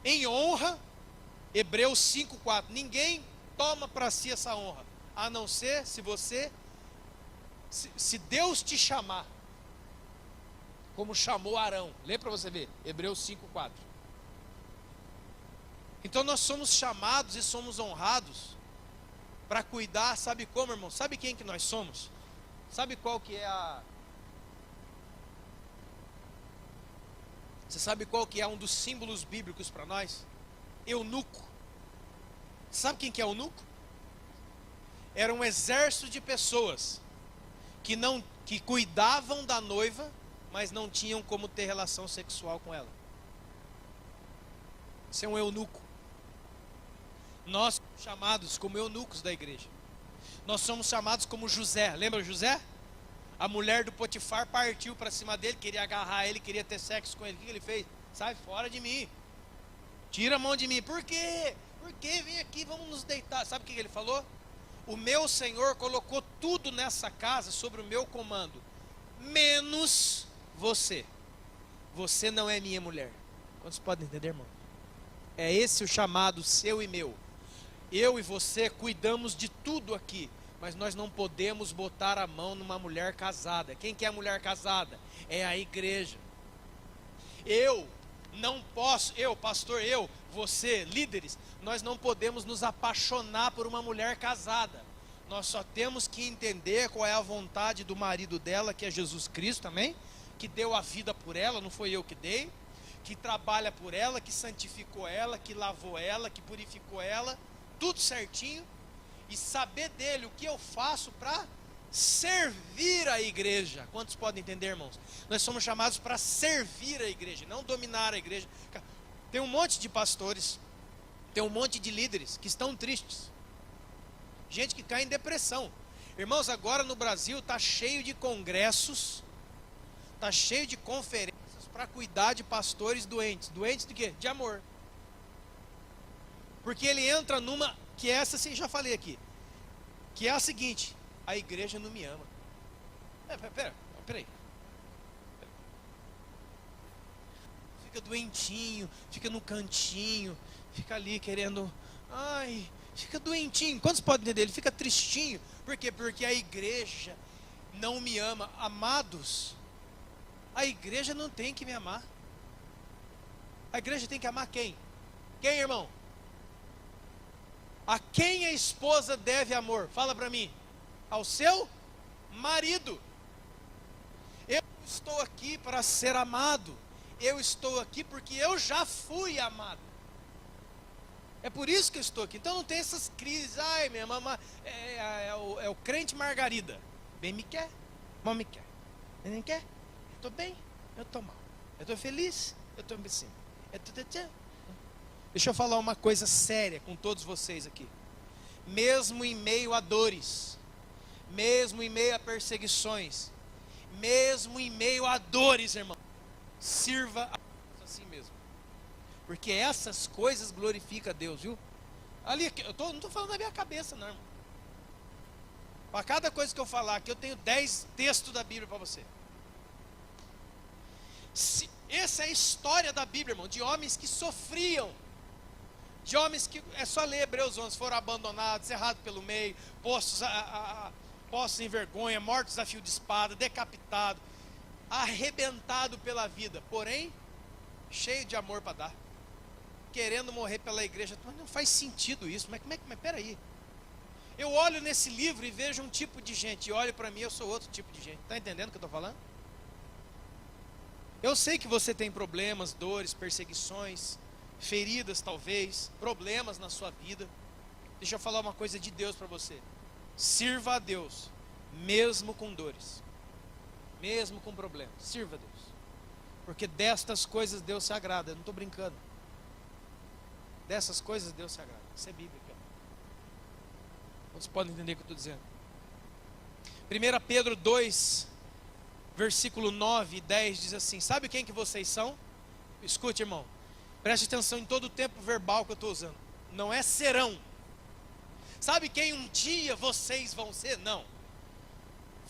em honra. Hebreus 5:4. Ninguém toma para si essa honra, a não ser se você, se Deus te chamar, como chamou Arão. Lê para você ver, Hebreus 5:4. Então nós somos chamados e somos honrados para cuidar, sabe como, irmão? Sabe quem que nós somos? Sabe qual que é a... Você sabe qual que é um dos símbolos bíblicos para nós? Eunuco. Sabe quem que é eunuco? Era um exército de pessoas que cuidavam da noiva, mas não tinham como ter relação sexual com ela. Isso é um eunuco. Nós somos chamados como eunucos da igreja. Nós somos chamados como José. Lembra José? A mulher do Potifar partiu para cima dele, queria agarrar ele, queria ter sexo com ele. O que ele fez? Sai fora de mim. Tira a mão de mim. Por quê? Por quê? Vem aqui, vamos nos deitar. Sabe o que ele falou? O meu Senhor colocou tudo nessa casa sobre o meu comando, menos você. Você não é minha mulher. Quantos podem entender, irmão? É esse o chamado seu e meu. Eu e você cuidamos de tudo aqui, mas nós não podemos botar a mão numa mulher casada. Quem que é a mulher casada? É a igreja. Eu não posso, pastor, você, líderes, nós não podemos nos apaixonar por uma mulher casada. Nós só temos que entender qual é a vontade do marido dela, que é Jesus Cristo, amém? Que deu a vida por ela, não foi eu que dei, que trabalha por ela, que santificou ela, que lavou ela, que purificou ela, tudo certinho. e saber dele o que eu faço para servir a igreja. Quantos podem entender, irmãos? Nós somos chamados para servir a igreja, não dominar a igreja. Tem um monte de pastores, tem um monte de líderes que estão tristes, gente que cai em depressão. Irmãos, agora no Brasil está cheio de congressos, está cheio de conferências para cuidar de pastores doentes. Doentes de quê? De amor. Porque ele entra numa, que essa sim, já falei aqui, que é a seguinte: a igreja não me ama. Peraí. Fica doentinho, fica no cantinho, fica ali querendo, fica doentinho. Quantos podem entender? Ele fica tristinho. Por quê? Porque a igreja não me ama. Amados, a igreja não tem que me amar. A igreja tem que amar quem? Quem, irmão? A quem a esposa deve amor? Fala para mim. Ao seu marido. Eu estou aqui para ser amado. Eu estou aqui porque eu já fui amado. É por isso que eu estou aqui. Então não tem essas crises. Ai, minha mamãe é o crente margarida. Bem me quer, mal me quer. Nem quer. Eu estou bem, eu estou mal. Eu estou feliz, eu estou assim. Deixa eu falar uma coisa séria com todos vocês aqui. Mesmo em meio a dores, mesmo em meio a perseguições, mesmo em meio a dores, irmão, sirva a Deus assim mesmo. Porque essas coisas glorificam a Deus, viu? Ali, não estou falando da minha cabeça, não, irmão. Para cada coisa que eu falar aqui, eu tenho 10 textos da Bíblia para você. Essa é a história da Bíblia, irmão, de homens que sofriam. De homens que, é só ler Hebreus 11, foram abandonados, cerrados pelo meio, postos em vergonha, mortos a fio de espada, decapitado, arrebentado pela vida, porém, cheio de amor para dar, querendo morrer pela igreja. Mas não faz sentido isso. Mas peraí, eu olho nesse livro e vejo um tipo de gente, e olho para mim, eu sou outro tipo de gente. Está entendendo o que eu estou falando? Eu sei que você tem problemas, dores, perseguições, feridas talvez, problemas na sua vida. Deixa eu falar uma coisa de Deus para você. Sirva a Deus, mesmo com dores, mesmo com problemas. Sirva a Deus, porque destas coisas Deus se agrada. Eu não estou brincando. Dessas coisas Deus se agrada. Isso é bíblico. Vocês podem entender o que eu estou dizendo. 1 Pedro 2, versículo 9 e 10 diz assim: sabe quem que vocês são? Escute, irmão, preste atenção em todo o tempo verbal que eu estou usando. Não é serão. Sabe quem um dia vocês vão ser? Não.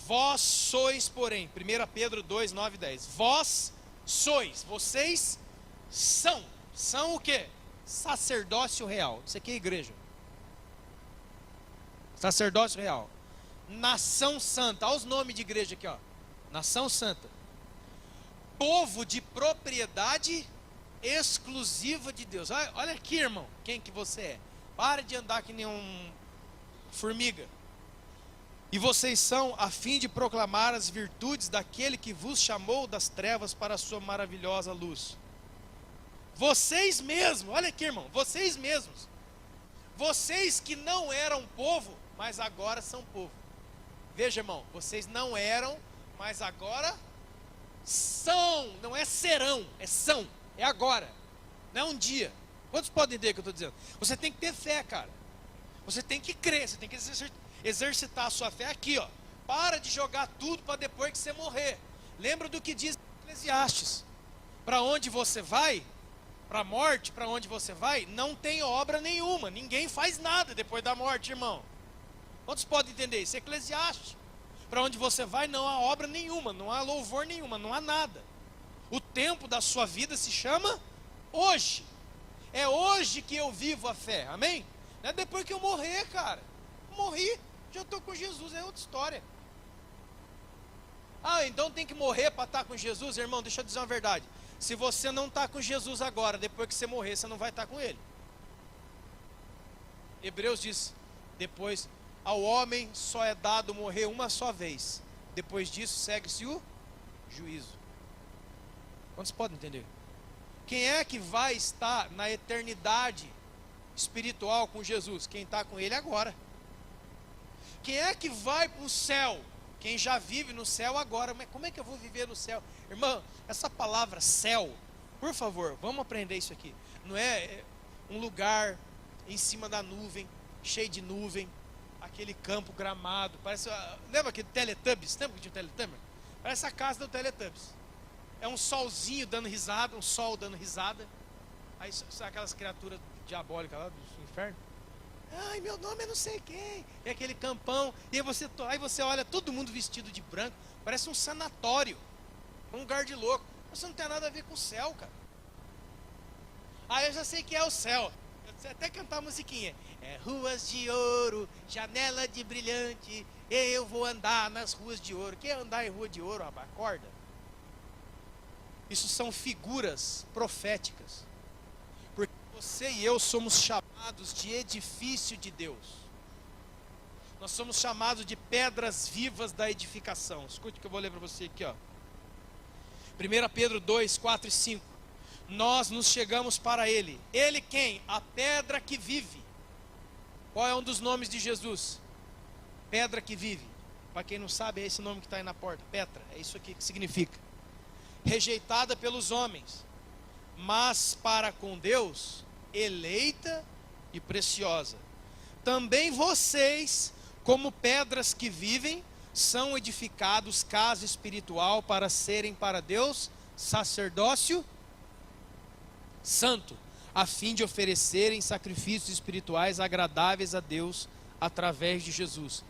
Vós sois, porém, 1 Pedro 2, 9 e 10. Vós sois, vocês são. São o quê? Sacerdócio real. Isso aqui é igreja. Sacerdócio real. Nação santa. Olha os nomes de igreja aqui, ó. Nação santa. Povo de propriedade exclusiva de Deus. Olha aqui, irmão, quem que você é. Para de andar que nem um formiga. E vocês são a fim de proclamar as virtudes daquele que vos chamou das trevas para a sua maravilhosa luz. Vocês mesmos, olha aqui, irmão, vocês mesmos. Vocês que não eram povo, mas agora são povo. Veja, irmão, vocês não eram, mas agora são. Não é serão, é são. É agora, não é um dia. Quantos podem entender o que eu estou dizendo? Você tem que ter fé, cara. Você tem que crer, você tem que exercitar a sua fé aqui, ó. Para de jogar tudo para depois que você morrer. Lembra do que diz Eclesiastes: para onde você vai, para a morte, para onde você vai, não tem obra nenhuma. Ninguém faz nada depois da morte, irmão. Quantos podem entender isso? Eclesiastes: para onde você vai não há obra nenhuma, não há louvor nenhuma, não há nada. O tempo da sua vida se chama hoje. É hoje que eu vivo a fé, amém? Não é depois que eu morrer, cara. Morri, já estou com Jesus, é outra história. Então tem que morrer para estar com Jesus? Irmão, deixa eu dizer uma verdade. Se você não está com Jesus agora, depois que você morrer, você não vai estar com Ele. Hebreus diz: depois, ao homem só é dado morrer uma só vez. Depois disso segue-se o juízo. Quantos podem entender? Quem é que vai estar na eternidade espiritual com Jesus? Quem está com Ele agora. Quem é que vai para o céu? Quem já vive no céu agora. Mas como é que eu vou viver no céu? Irmão, essa palavra céu, por favor, vamos aprender isso aqui. Não é um lugar em cima da nuvem, cheio de nuvem, aquele campo gramado. Parece, lembra aquele Teletubbies? Lembra que tinha o Teletubbies? Parece a casa do Teletubbies. É um solzinho dando risada, um sol dando risada. Aí são aquelas criaturas diabólicas lá do inferno. Ai, meu nome é não sei quem. É aquele campão. E aí você olha todo mundo vestido de branco. Parece um sanatório. Um lugar de louco. Isso não tem nada a ver com o céu, cara. Ah, eu já sei que é o céu. Eu sei até cantar a musiquinha. É ruas de ouro, janela de brilhante. Eu vou andar nas ruas de ouro. Quem é andar em rua de ouro, rapaz? Acorda. Isso são figuras proféticas. Porque você e eu somos chamados de edifício de Deus. Nós somos chamados de pedras vivas da edificação. Escute o que eu vou ler para você aqui, ó. 1 Pedro 2, 4 e 5. Nós nos chegamos para Ele. Ele quem? A pedra que vive. Qual é um dos nomes de Jesus? Pedra que vive. Para quem não sabe, é esse nome que está aí na porta. Petra, é isso aqui que significa. Rejeitada pelos homens, mas para com Deus, eleita e preciosa. Também vocês, como pedras que vivem, são edificados casa espiritual para serem para Deus sacerdócio santo, a fim de oferecerem sacrifícios espirituais agradáveis a Deus através de Jesus.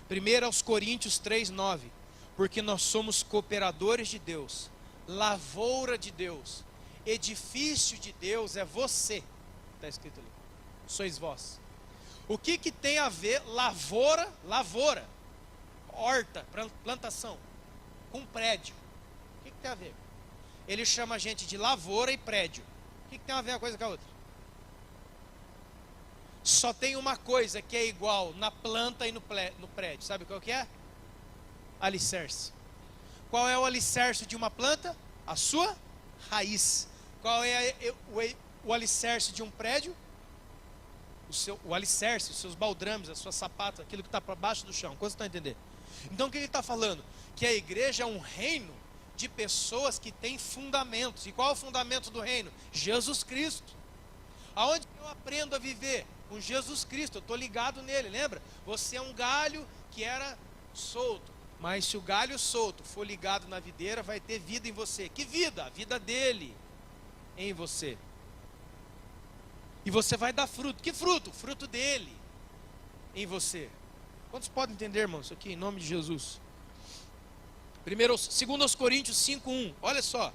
1 Coríntios 3:9. Porque nós somos cooperadores de Deus, lavoura de Deus, edifício de Deus é você. Está escrito ali. Sois vós. O que tem a ver lavoura, horta, plantação, com prédio? O que tem a ver? Ele chama a gente de lavoura e prédio. O que tem a ver uma coisa com a outra? Só tem uma coisa que é igual na planta e no prédio. Sabe qual que é? Alicerce. Qual é o alicerce de uma planta? A sua raiz. Qual é o alicerce de um prédio? O alicerce, os seus baldrames, as suas sapatas, aquilo que está para baixo do chão. Quantos estão a entender? Então o que ele está falando? Que a igreja é um reino de pessoas que têm fundamentos. E qual é o fundamento do reino? Jesus Cristo. Aonde eu aprendo a viver? Com Jesus Cristo, eu estou ligado nele, lembra? Você é um galho que era solto. Mas se o galho solto for ligado na videira, vai ter vida em você. Que vida? A vida dele em você. E você vai dar fruto. Que fruto? Fruto dele em você. Quantos podem entender, irmãos, isso aqui em nome de Jesus? 2 Coríntios 5:1. Olha só.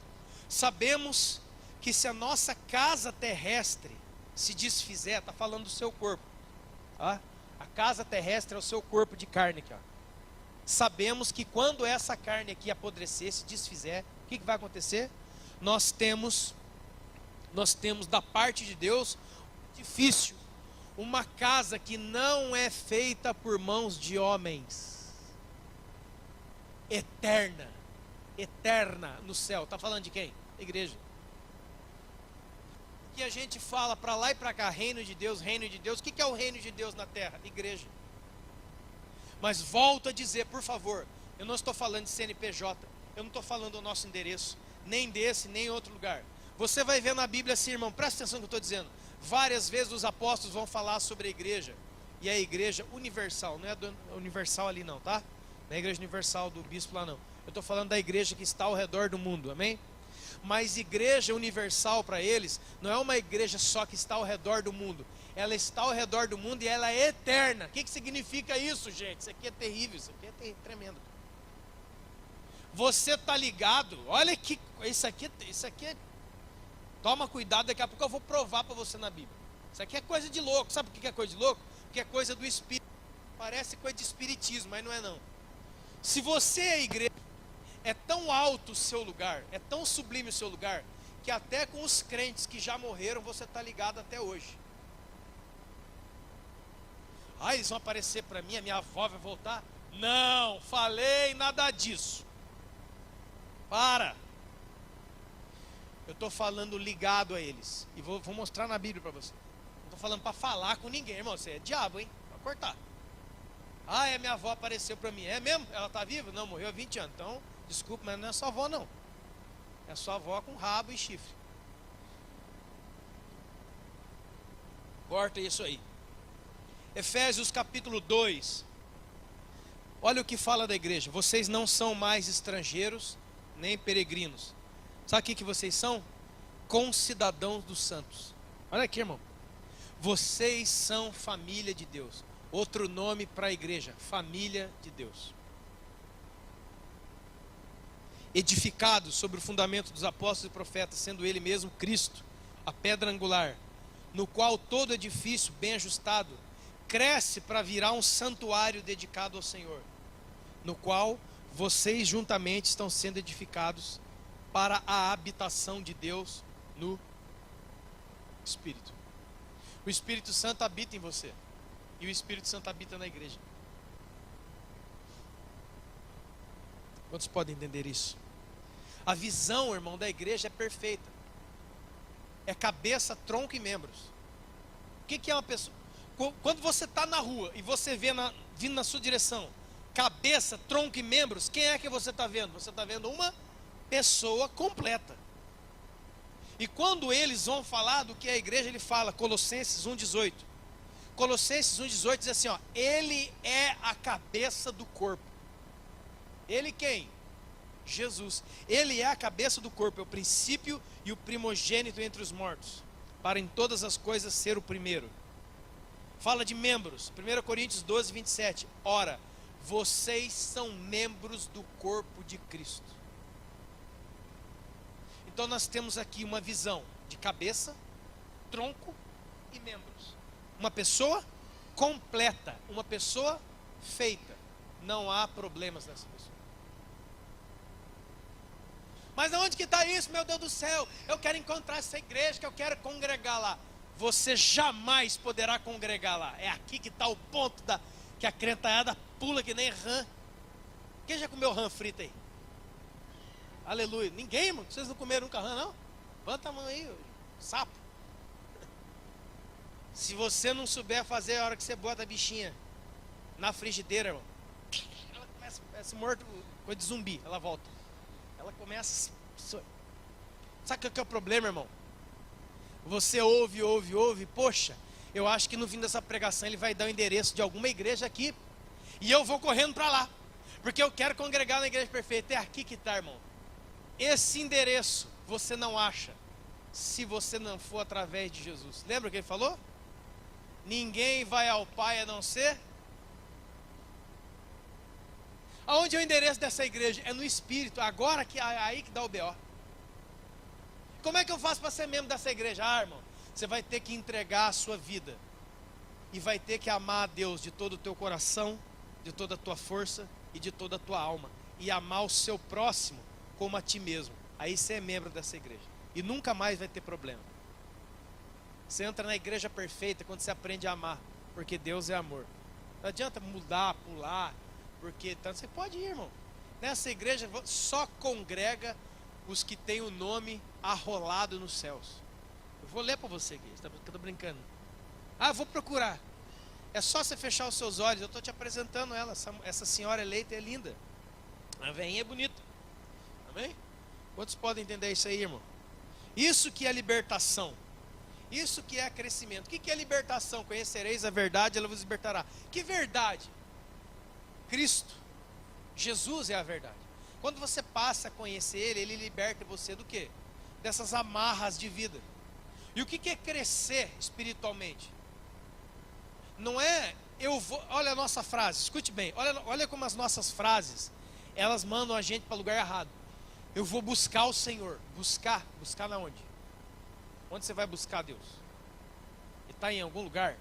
Sabemos que se a nossa casa terrestre se desfizer, está falando do seu corpo. Tá? A casa terrestre é o seu corpo de carne aqui, ó. Sabemos que quando essa carne aqui apodrecer, se desfizer, o que vai acontecer? Nós temos da parte de Deus um edifício, uma casa que não é feita por mãos de homens, eterna no céu. Está falando de quem? Igreja. Que a gente fala para lá e para cá, reino de Deus. O que é o reino de Deus na terra? Igreja. Mas volto a dizer, por favor, eu não estou falando de CNPJ, eu não estou falando do nosso endereço, nem desse, nem em outro lugar. Você vai ver na Bíblia assim, irmão, presta atenção no que eu estou dizendo. Várias vezes os apóstolos vão falar sobre a igreja, e a igreja universal, não é do universal ali não, tá? Não é a igreja universal do bispo lá não. Eu estou falando da igreja que está ao redor do mundo, amém? Mas igreja universal para eles não é uma igreja só que está ao redor do mundo. Ela está ao redor do mundo e ela é eterna. O que significa isso, gente? Isso aqui é terrível, isso aqui é tremendo. Você está ligado? Olha que isso aqui é... Toma cuidado, daqui a pouco eu vou provar para você na Bíblia. Isso aqui é coisa de louco. Sabe o que é coisa de louco? Porque é coisa do Espírito. Parece coisa de espiritismo, mas não é não. Se você é igreja, é tão alto o seu lugar, é tão sublime o seu lugar, que até com os crentes que já morreram, você está ligado até hoje. Ah, eles vão aparecer para mim, a minha avó vai voltar? Não, falei nada disso. Para. Eu estou falando ligado a eles. E vou mostrar na Bíblia para você. Não estou falando para falar com ninguém, irmão. Você é diabo, hein? Vai cortar. Ah, minha avó apareceu para mim. É mesmo? Ela está viva? Não, morreu há 20 anos. Então, desculpa, mas não é sua avó não. É sua avó com rabo e chifre. Corta isso aí. Efésios capítulo 2. Olha o que fala da igreja. Vocês não são mais estrangeiros, nem peregrinos. Sabe o que vocês são? Concidadãos dos santos. Olha aqui, irmão. Vocês são família de Deus. Outro nome para a igreja, família de Deus. Edificados sobre o fundamento dos apóstolos e profetas, sendo ele mesmo Cristo, a pedra angular, no qual todo edifício bem ajustado cresce para virar um santuário dedicado ao Senhor, no qual vocês juntamente estão sendo edificados para a habitação de Deus no Espírito. O Espírito Santo habita em você. E o Espírito Santo habita na igreja. Quantos podem entender isso? A visão, irmão, da igreja é perfeita. É cabeça, tronco e membros. O que é uma pessoa? Quando você está na rua e você vê vindo na sua direção cabeça, tronco e membros, quem é que você está vendo? Você está vendo uma pessoa completa. E quando eles vão falar do que é a igreja, ele fala, Colossenses 1,18. Colossenses 1,18 diz assim, ó, ele é a cabeça do corpo. Ele quem? Jesus. Ele é a cabeça do corpo, é o princípio e o primogênito entre os mortos, para em todas as coisas ser o primeiro. Fala de membros, 1 Coríntios 12, 27. Ora, vocês são membros do corpo de Cristo. Então nós temos aqui uma visão de cabeça, tronco e membros. Uma pessoa completa, uma pessoa feita. Não há problemas nessa pessoa. Mas aonde que está isso, meu Deus do céu? Eu quero encontrar essa igreja, que eu quero congregar lá. Você jamais poderá congregar lá. É aqui que está o ponto que a crentalhada pula que nem rã. Quem já comeu rã frita aí? Aleluia. Ninguém, irmão? Vocês não comeram nunca rã, não? Levanta a mão aí, sapo. Se você não souber fazer a hora que você bota a bichinha na frigideira, irmão, ela começa morto, coisa de zumbi, ela volta. Ela começa. Sabe o que é o problema, irmão? Você ouve, poxa, eu acho que no fim dessa pregação ele vai dar o endereço de alguma igreja aqui, e eu vou correndo para lá, porque eu quero congregar na igreja perfeita. É aqui que está, irmão. Esse endereço você não acha se você não for através de Jesus. Lembra o que ele falou? Ninguém vai ao Pai a não ser. Aonde é o endereço dessa igreja? É no Espírito. Agora que aí que dá o BO. Como é que eu faço para ser membro dessa igreja? Ah, irmão, você vai ter que entregar a sua vida. E vai ter que amar a Deus de todo o teu coração, de toda a tua força e de toda a tua alma. E amar o seu próximo como a ti mesmo. Aí você é membro dessa igreja. E nunca mais vai ter problema. Você entra na igreja perfeita quando você aprende a amar. Porque Deus é amor. Não adianta mudar, pular. Porque você pode ir, irmão. Nessa igreja só congrega os que têm o nome arrolado nos céus. Eu vou ler para você aqui, eu estou brincando. Ah, vou procurar. É só você fechar os seus olhos. Eu estou te apresentando ela. Essa senhora eleita é linda. A veinha é bonita. Amém? Quantos podem entender isso aí, irmão? Isso que é libertação. Isso que é crescimento. O que é libertação? Conhecereis a verdade, ela vos libertará. Que verdade? Cristo. Jesus é a verdade. Quando você passa a conhecer Ele, Ele liberta você do quê? Dessas amarras de vida. E o que é crescer espiritualmente? Não é, olha a nossa frase, escute bem, olha como as nossas frases, elas mandam a gente para lugar errado. Eu vou buscar o Senhor. Buscar na onde? Onde você vai buscar Deus? Ele está em algum lugar?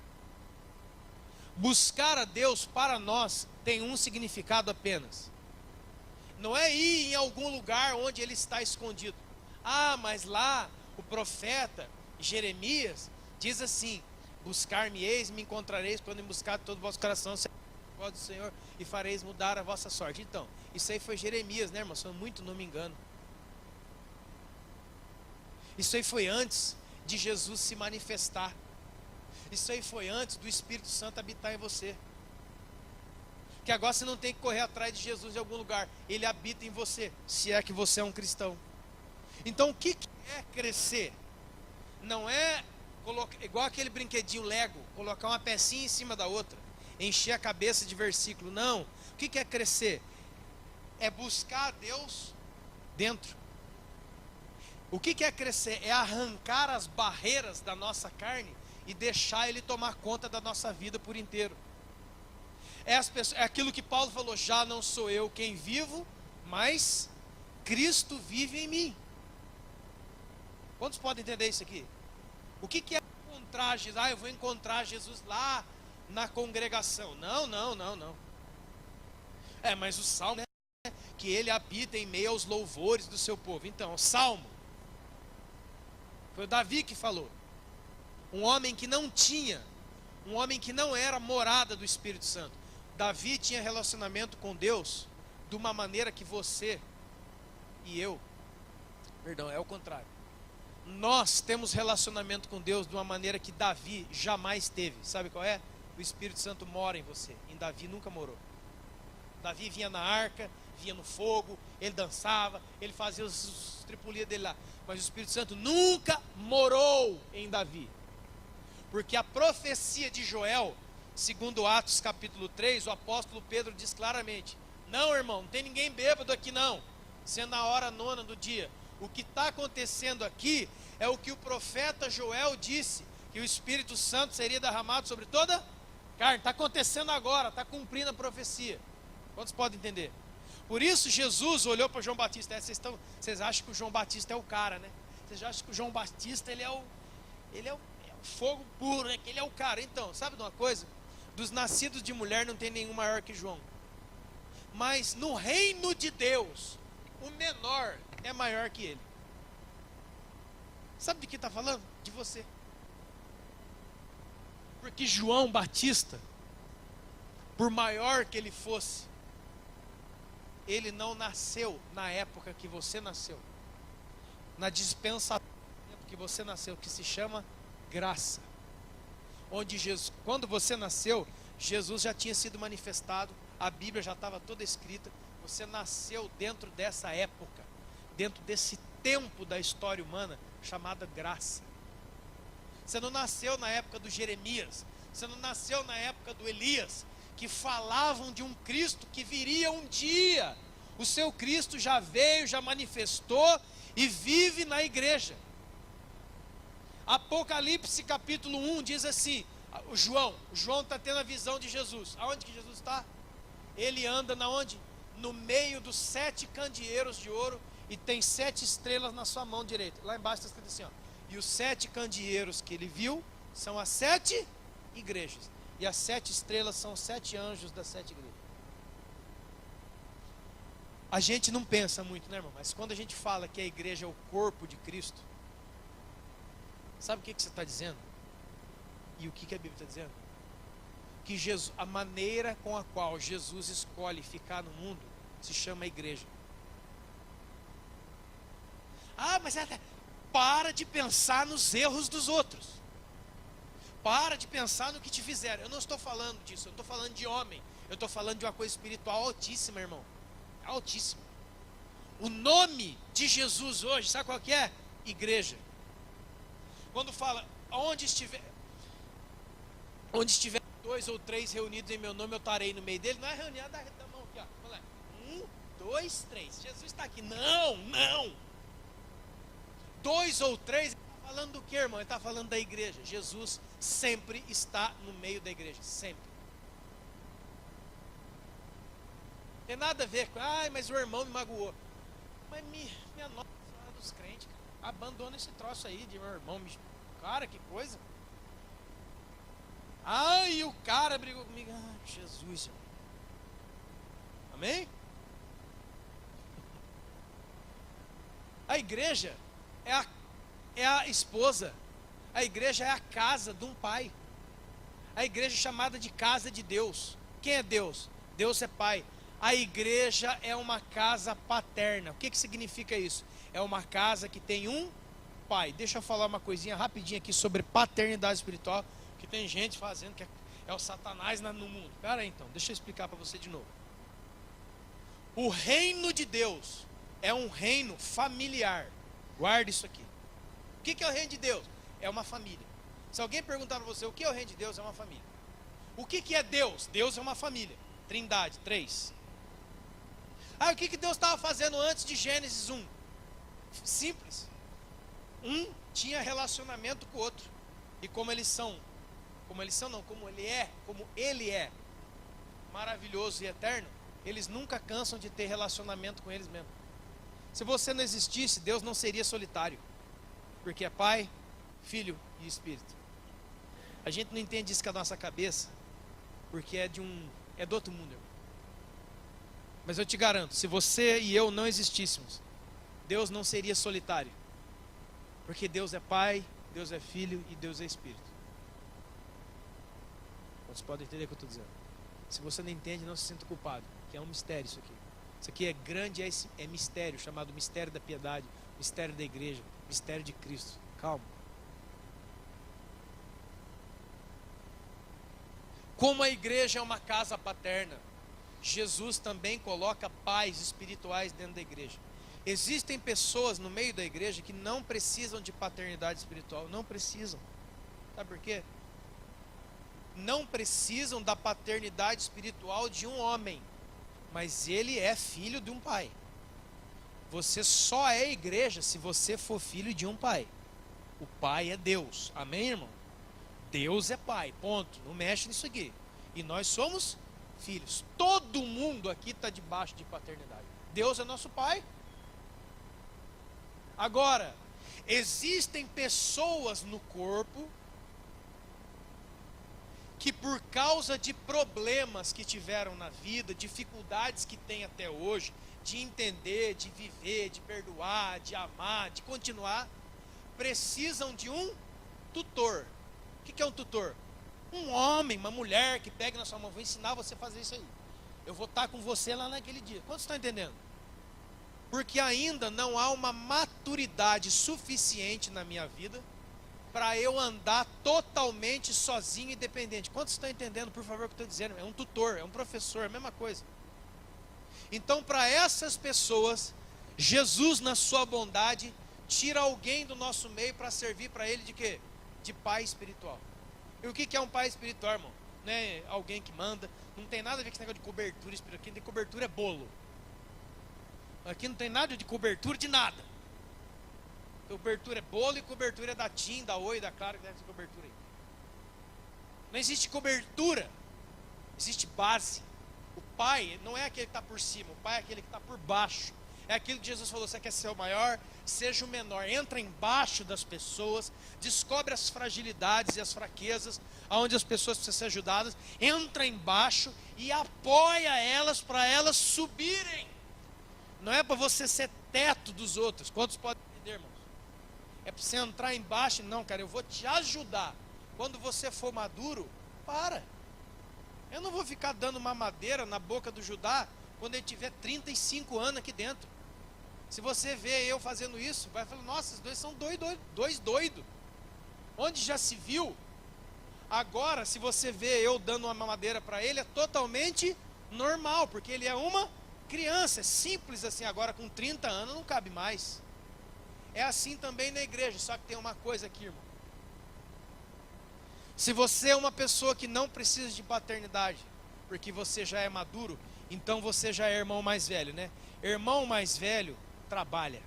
Buscar a Deus para nós tem um significado apenas. Não é ir em algum lugar onde Ele está escondido. Ah, mas lá o profeta Jeremias diz assim: buscar-me-eis, me encontrareis quando me buscar de todo o vosso coração, voz do Senhor, e fareis mudar a vossa sorte. Então, isso aí foi Jeremias, né, irmão? Se eu muito não me engano. Isso aí foi antes de Jesus se manifestar. Isso aí foi antes do Espírito Santo habitar em você. Que agora você não tem que correr atrás de Jesus em algum lugar. Ele habita em você, se é que você é um cristão. Então o que é crescer? Não é igual aquele brinquedinho Lego, colocar uma pecinha em cima da outra, encher a cabeça de versículo. Não. O que é crescer? É buscar a Deus dentro. O que é crescer? É arrancar as barreiras da nossa carne e deixar Ele tomar conta da nossa vida por inteiro. É aquilo que Paulo falou: já não sou eu quem vivo, mas Cristo vive em mim. Quantos podem entender isso aqui? O que é encontrar Jesus? Eu vou encontrar Jesus lá na congregação. Não. Mas o Salmo é que Ele habita em meio aos louvores do seu povo. Então, o Salmo foi o Davi que falou. Um homem que não tinha, um homem que não era morada do Espírito Santo. Davi tinha relacionamento com Deus de uma maneira que você e eu, é o contrário. Nós temos relacionamento com Deus de uma maneira que Davi jamais teve. Sabe qual é? O Espírito Santo mora em você. Em Davi nunca morou. Davi vinha na arca, vinha no fogo, ele dançava, ele fazia os tripulias dele lá. Mas o Espírito Santo nunca morou em Davi. Porque a profecia de Joel, segundo Atos capítulo 3, o apóstolo Pedro diz claramente: não, irmão, não tem ninguém bêbado aqui não, sendo a hora 9 do dia. O que está acontecendo aqui é o que o profeta Joel disse, que o Espírito Santo seria derramado sobre toda carne. Está acontecendo agora, está cumprindo a profecia. Quantos podem entender? Por isso Jesus olhou para João Batista. Vocês acham que o João Batista é o cara, né? Vocês acham que o João Batista ele é o fogo puro, né? Que ele é o cara. Então, sabe de uma coisa? Dos nascidos de mulher não tem nenhum maior que João. Mas no reino de Deus, o menor é maior que ele. Sabe de que está falando? De você. Porque João Batista, por maior que ele fosse, ele não nasceu na época que você nasceu, na dispensação que você nasceu, que se chama graça. Onde Jesus, quando você nasceu, Jesus já tinha sido manifestado, a Bíblia já estava toda escrita. Você nasceu dentro dessa época, dentro desse tempo da história humana chamada graça. Você não nasceu na época do Jeremias, você não nasceu na época do Elias, que falavam de um Cristo que viria um dia. O seu Cristo já veio, já manifestou e vive na igreja. Apocalipse capítulo 1 diz assim: o João está tendo a visão de Jesus. Aonde que Jesus está? Ele anda na onde? No meio dos 7 candeeiros de ouro, e tem 7 estrelas na sua mão direita. Lá embaixo está escrito assim, ó: e os 7 candeeiros que ele viu são as 7 igrejas, e as 7 estrelas são os 7 anjos das 7 igrejas. A gente não pensa muito, né, irmão? Mas quando a gente fala que a igreja é o corpo de Cristo, sabe o que você está dizendo? E o que a Bíblia está dizendo? Que Jesus, a maneira com a qual Jesus escolhe ficar no mundo se chama igreja. Mas para de pensar nos erros dos outros. Para de pensar no que te fizeram. Eu não estou falando disso, eu não estou falando de homem. Eu estou falando de uma coisa espiritual altíssima, irmão. Altíssima. O nome de Jesus hoje, sabe qual que é? Igreja. Quando fala, onde estiver 2 ou 3 reunidos em meu nome, eu estarei no meio dele. Não é reunião da mão aqui, ó. Vamos lá. 1, 2, 3. Jesus está aqui. Não. 2 ou 3, ele está falando do que, irmão? Ele está falando da igreja. Jesus sempre está no meio da igreja. Sempre. Não tem nada a ver com, mas o irmão me magoou. Mas minha Nossa Senhora dos crentes, cara, abandona esse troço aí de meu irmão. Cara, que coisa. E o cara brigou comigo. Jesus. Amém? A igreja é a esposa. A igreja é a casa de um pai. A igreja é chamada de casa de Deus. Quem é Deus? Deus é pai. A igreja é uma casa paterna. O que significa isso? É uma casa que tem um pai. Deixa eu falar uma coisinha rapidinho aqui sobre paternidade espiritual, que tem gente fazendo que é o Satanás no mundo. Pera aí então, deixa eu explicar para você de novo. O reino de Deus é um reino familiar. Guarda isso aqui. O que é o reino de Deus? É uma família. Se alguém perguntar para você o que é o reino de Deus, é uma família. O que é Deus? Deus é uma família. Trindade, 3. O que Deus estava fazendo antes de Gênesis 1? Simples. Um tinha relacionamento com o outro. E como ele é maravilhoso e eterno, eles nunca cansam de ter relacionamento com eles mesmos. Se você não existisse, Deus não seria solitário, porque é Pai, Filho e Espírito. A gente não entende isso com a nossa cabeça, porque é do outro mundo, irmão. Mas eu te garanto, se você e eu não existíssemos, Deus não seria solitário, porque Deus é Pai, Deus é Filho e Deus é Espírito. Vocês podem entender o que eu estou dizendo. Se você não entende, não se sinta culpado, que é um mistério isso aqui. Isso aqui é grande, é mistério, chamado mistério da piedade, mistério da igreja, mistério de Cristo. Calma. Como a igreja é uma casa paterna, Jesus também coloca pais espirituais dentro da igreja. Existem pessoas no meio da igreja que não precisam de paternidade espiritual, não precisam. Sabe por quê? Não precisam da paternidade espiritual de um homem, mas ele é filho de um pai. Você só é igreja se você for filho de um pai. O pai é Deus, amém, irmão? Deus é pai, ponto, não mexe nisso aqui. E nós somos filhos. Todo mundo aqui está debaixo de paternidade. Deus é nosso pai. Agora, existem pessoas no corpo que por causa de problemas que tiveram na vida, dificuldades que têm até hoje, de entender, de viver, de perdoar, de amar, de continuar, precisam de um tutor. O que é um tutor? Um homem, uma mulher que pegue na sua mão, vou ensinar você a fazer isso aí. Eu vou estar com você lá naquele dia. Quantos estão entendendo? Porque ainda não há uma maturidade suficiente na minha vida para eu andar totalmente sozinho e dependente. Quantos estão entendendo, por favor, o que eu estou dizendo? É um tutor, é um professor, é a mesma coisa. Então, para essas pessoas, Jesus, na sua bondade, tira alguém do nosso meio para servir para ele de quê? De pai espiritual. E o que é um pai espiritual, irmão? Não é alguém que manda, não tem nada a ver com esse negócio de cobertura espiritual. Quem tem cobertura é bolo. Aqui não tem nada de cobertura de nada. Cobertura é bolo e cobertura é da TIM, da Oi, da Claro, que deve ser cobertura aí. Não existe cobertura, existe base. O pai não é aquele que está por cima, o pai é aquele que está por baixo. É aquilo que Jesus falou: você quer ser o maior, seja o menor. Entra embaixo das pessoas, descobre as fragilidades e as fraquezas, onde as pessoas precisam ser ajudadas. Entra embaixo e apoia elas para elas subirem. Não é para você ser teto dos outros. Quantos podem entender, irmãos? É para você entrar embaixo. Não, cara, eu vou te ajudar. Quando você for maduro, para. Eu não vou ficar dando mamadeira na boca do Judá quando ele tiver 35 anos aqui dentro. Se você vê eu fazendo isso, vai falar: nossa, esses dois são dois doidos. Onde já se viu? Agora, se você vê eu dando uma mamadeira para ele, é totalmente normal, porque ele é uma criança, é simples assim. Agora com 30 anos não cabe mais. É assim também na igreja, só que tem uma coisa aqui, irmão. Se você é uma pessoa que não precisa de paternidade, porque você já é maduro, então você já é irmão mais velho, né? Irmão mais velho trabalha.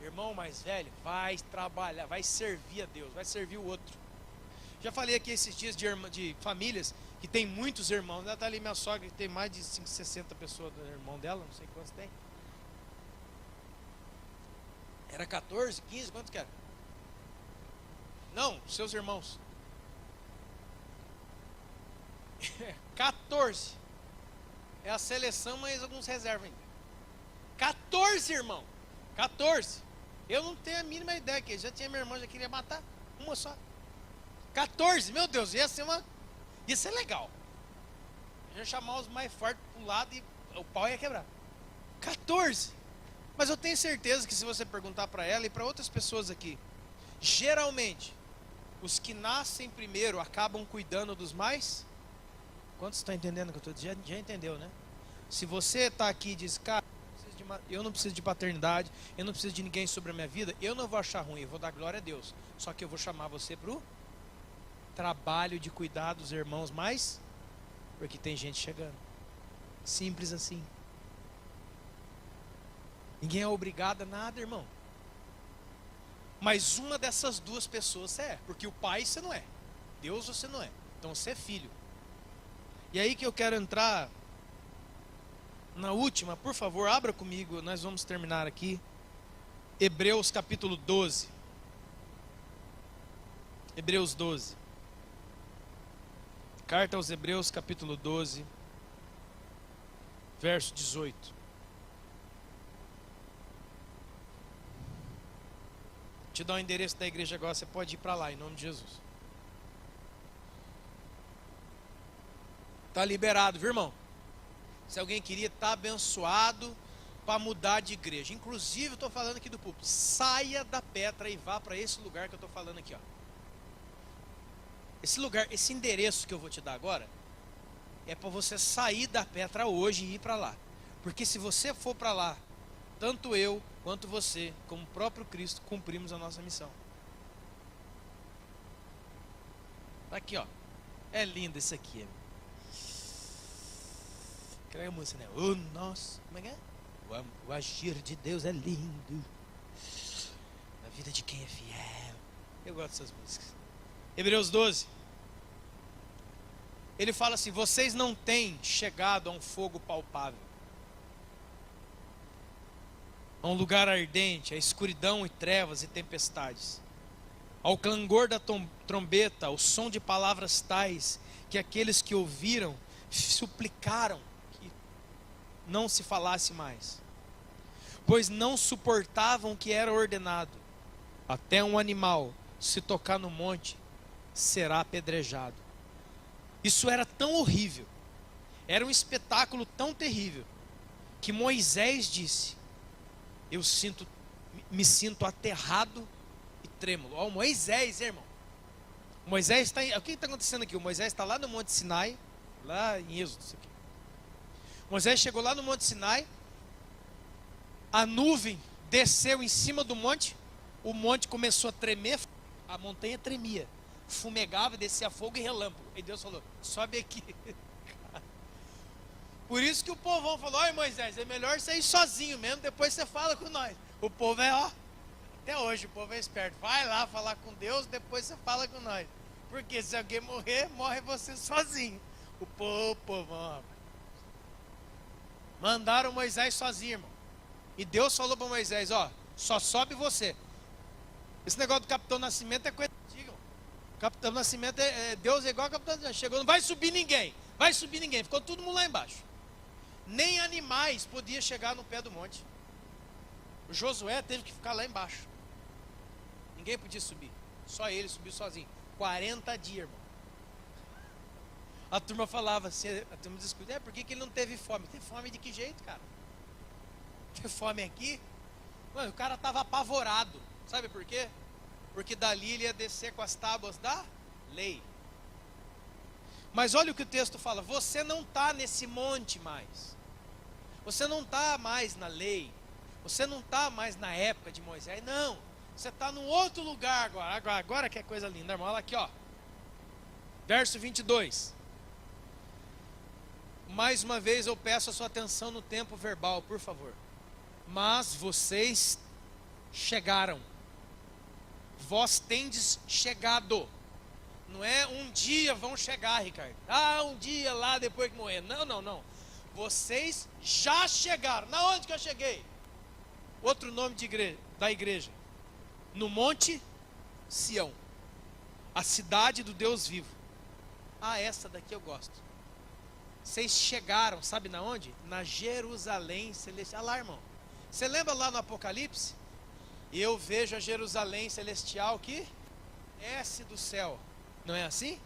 Irmão mais velho vai trabalhar, vai servir a Deus, vai servir o outro. Já falei aqui esses dias de famílias que tem muitos irmãos. Ainda está ali minha sogra, que tem mais de 60 pessoas do irmão dela, não sei quantos tem. Era 14, 15, quantos que era? Não, seus irmãos. 14. É a seleção, mas alguns reservam ainda. 14, irmão. 14. Eu não tenho a mínima ideia que já tinha minha irmã, já queria matar uma só. 14, meu Deus, ia ser legal. Eu ia chamar os mais fortes pro lado e o pau ia quebrar. 14. Mas eu tenho certeza que se você perguntar para ela e para outras pessoas aqui, geralmente, os que nascem primeiro acabam cuidando dos mais. Quantos estão entendendo o que eu estou dizendo? Já entendeu, né? Se você está aqui e diz, cara, eu não preciso de paternidade, eu não preciso de ninguém sobre a minha vida, eu não vou achar ruim, eu vou dar glória a Deus. Só que eu vou chamar você para o trabalho de cuidar dos irmãos mais, porque tem gente chegando. Simples assim. Ninguém é obrigado a nada, irmão. Mas uma dessas duas pessoas você é, porque o pai você não é, Deus você não é, então você é filho. E aí que eu quero entrar na última, por favor, abra comigo, nós vamos terminar aqui. Hebreus capítulo 12. Hebreus 12. Carta aos Hebreus capítulo 12, verso 18. Te dar o endereço da igreja agora, você pode ir para lá, em nome de Jesus. Está liberado, viu, irmão? Se alguém queria estar abençoado para mudar de igreja. Inclusive, eu estou falando aqui do púlpito. Saia da Petra e vá para esse lugar que eu estou falando aqui, ó. Esse lugar, esse endereço que eu vou te dar agora, é para você sair da Petra hoje e ir para lá. Porque se você for para lá, tanto eu, quanto você, como o próprio Cristo, cumprimos a nossa missão. Aqui, ó. É lindo isso aqui. Aquela música, né? O nosso, como é que é? O agir de Deus é lindo na vida de quem é fiel. Eu gosto dessas músicas. Hebreus 12. Ele fala assim: vocês não têm chegado a um fogo palpável, a um lugar ardente, a escuridão e trevas e tempestades, ao clangor da trombeta, ao som de palavras tais que aqueles que ouviram suplicaram que não se falasse mais, pois não suportavam o que era ordenado. Até um animal, se tocar no monte, será apedrejado. Isso era tão horrível, era um espetáculo tão terrível, que Moisés disse: me sinto aterrado e trêmulo. Ó, Moisés, irmão. Moisés está. O que está acontecendo aqui? O Moisés está lá no Monte Sinai, lá em Êxodo. Isso aqui. Moisés chegou lá no Monte Sinai, a nuvem desceu em cima do monte, o monte começou a tremer, a montanha tremia, fumegava, descia fogo e relâmpago. E Deus falou: sobe aqui. Por isso que o povão falou: olha, Moisés, é melhor você ir sozinho mesmo, depois você fala com nós. O povo é, ó, até hoje o povo é esperto. Vai lá falar com Deus, depois você fala com nós. Porque se alguém morrer, morre você sozinho. O povão, mandaram Moisés sozinho, irmão. E Deus falou para Moisés: ó, só sobe você. Esse negócio do Capitão Nascimento é coisa antiga. Capitão Nascimento Deus é igual a Capitão Nascimento. Chegou, não vai subir ninguém. Vai subir ninguém. Ficou todo mundo lá embaixo. Nem animais podiam chegar no pé do monte. O Josué teve que ficar lá embaixo. Ninguém podia subir. Só ele subiu sozinho. 40 dias, irmão. A turma falava assim, a turma discutia: por que ele não teve fome? Teve fome de que jeito, cara? Teve fome aqui? Mano, o cara estava apavorado. Sabe por quê? Porque dali ele ia descer com as tábuas da lei. Mas olha o que o texto fala: você não está nesse monte mais. Você não está mais na lei. Você não está mais na época de Moisés. Não. Você está num outro lugar agora. Agora que é coisa linda, irmão. Olha aqui, ó. Verso 22. Mais uma vez eu peço a sua atenção no tempo verbal, por favor. Mas vocês chegaram. Vós tendes chegado. Não é um dia vão chegar, Ricardo. Ah, um dia lá depois que morrer. Não, não, não. Vocês já chegaram. Na onde que eu cheguei? Outro nome de igreja, da igreja. No Monte Sião. A cidade do Deus vivo. Ah, essa daqui eu gosto. Vocês chegaram, sabe na onde? Na Jerusalém celestial. Olha lá, irmão. Você lembra lá no Apocalipse? Eu vejo a Jerusalém celestial que desce do céu. Não é assim?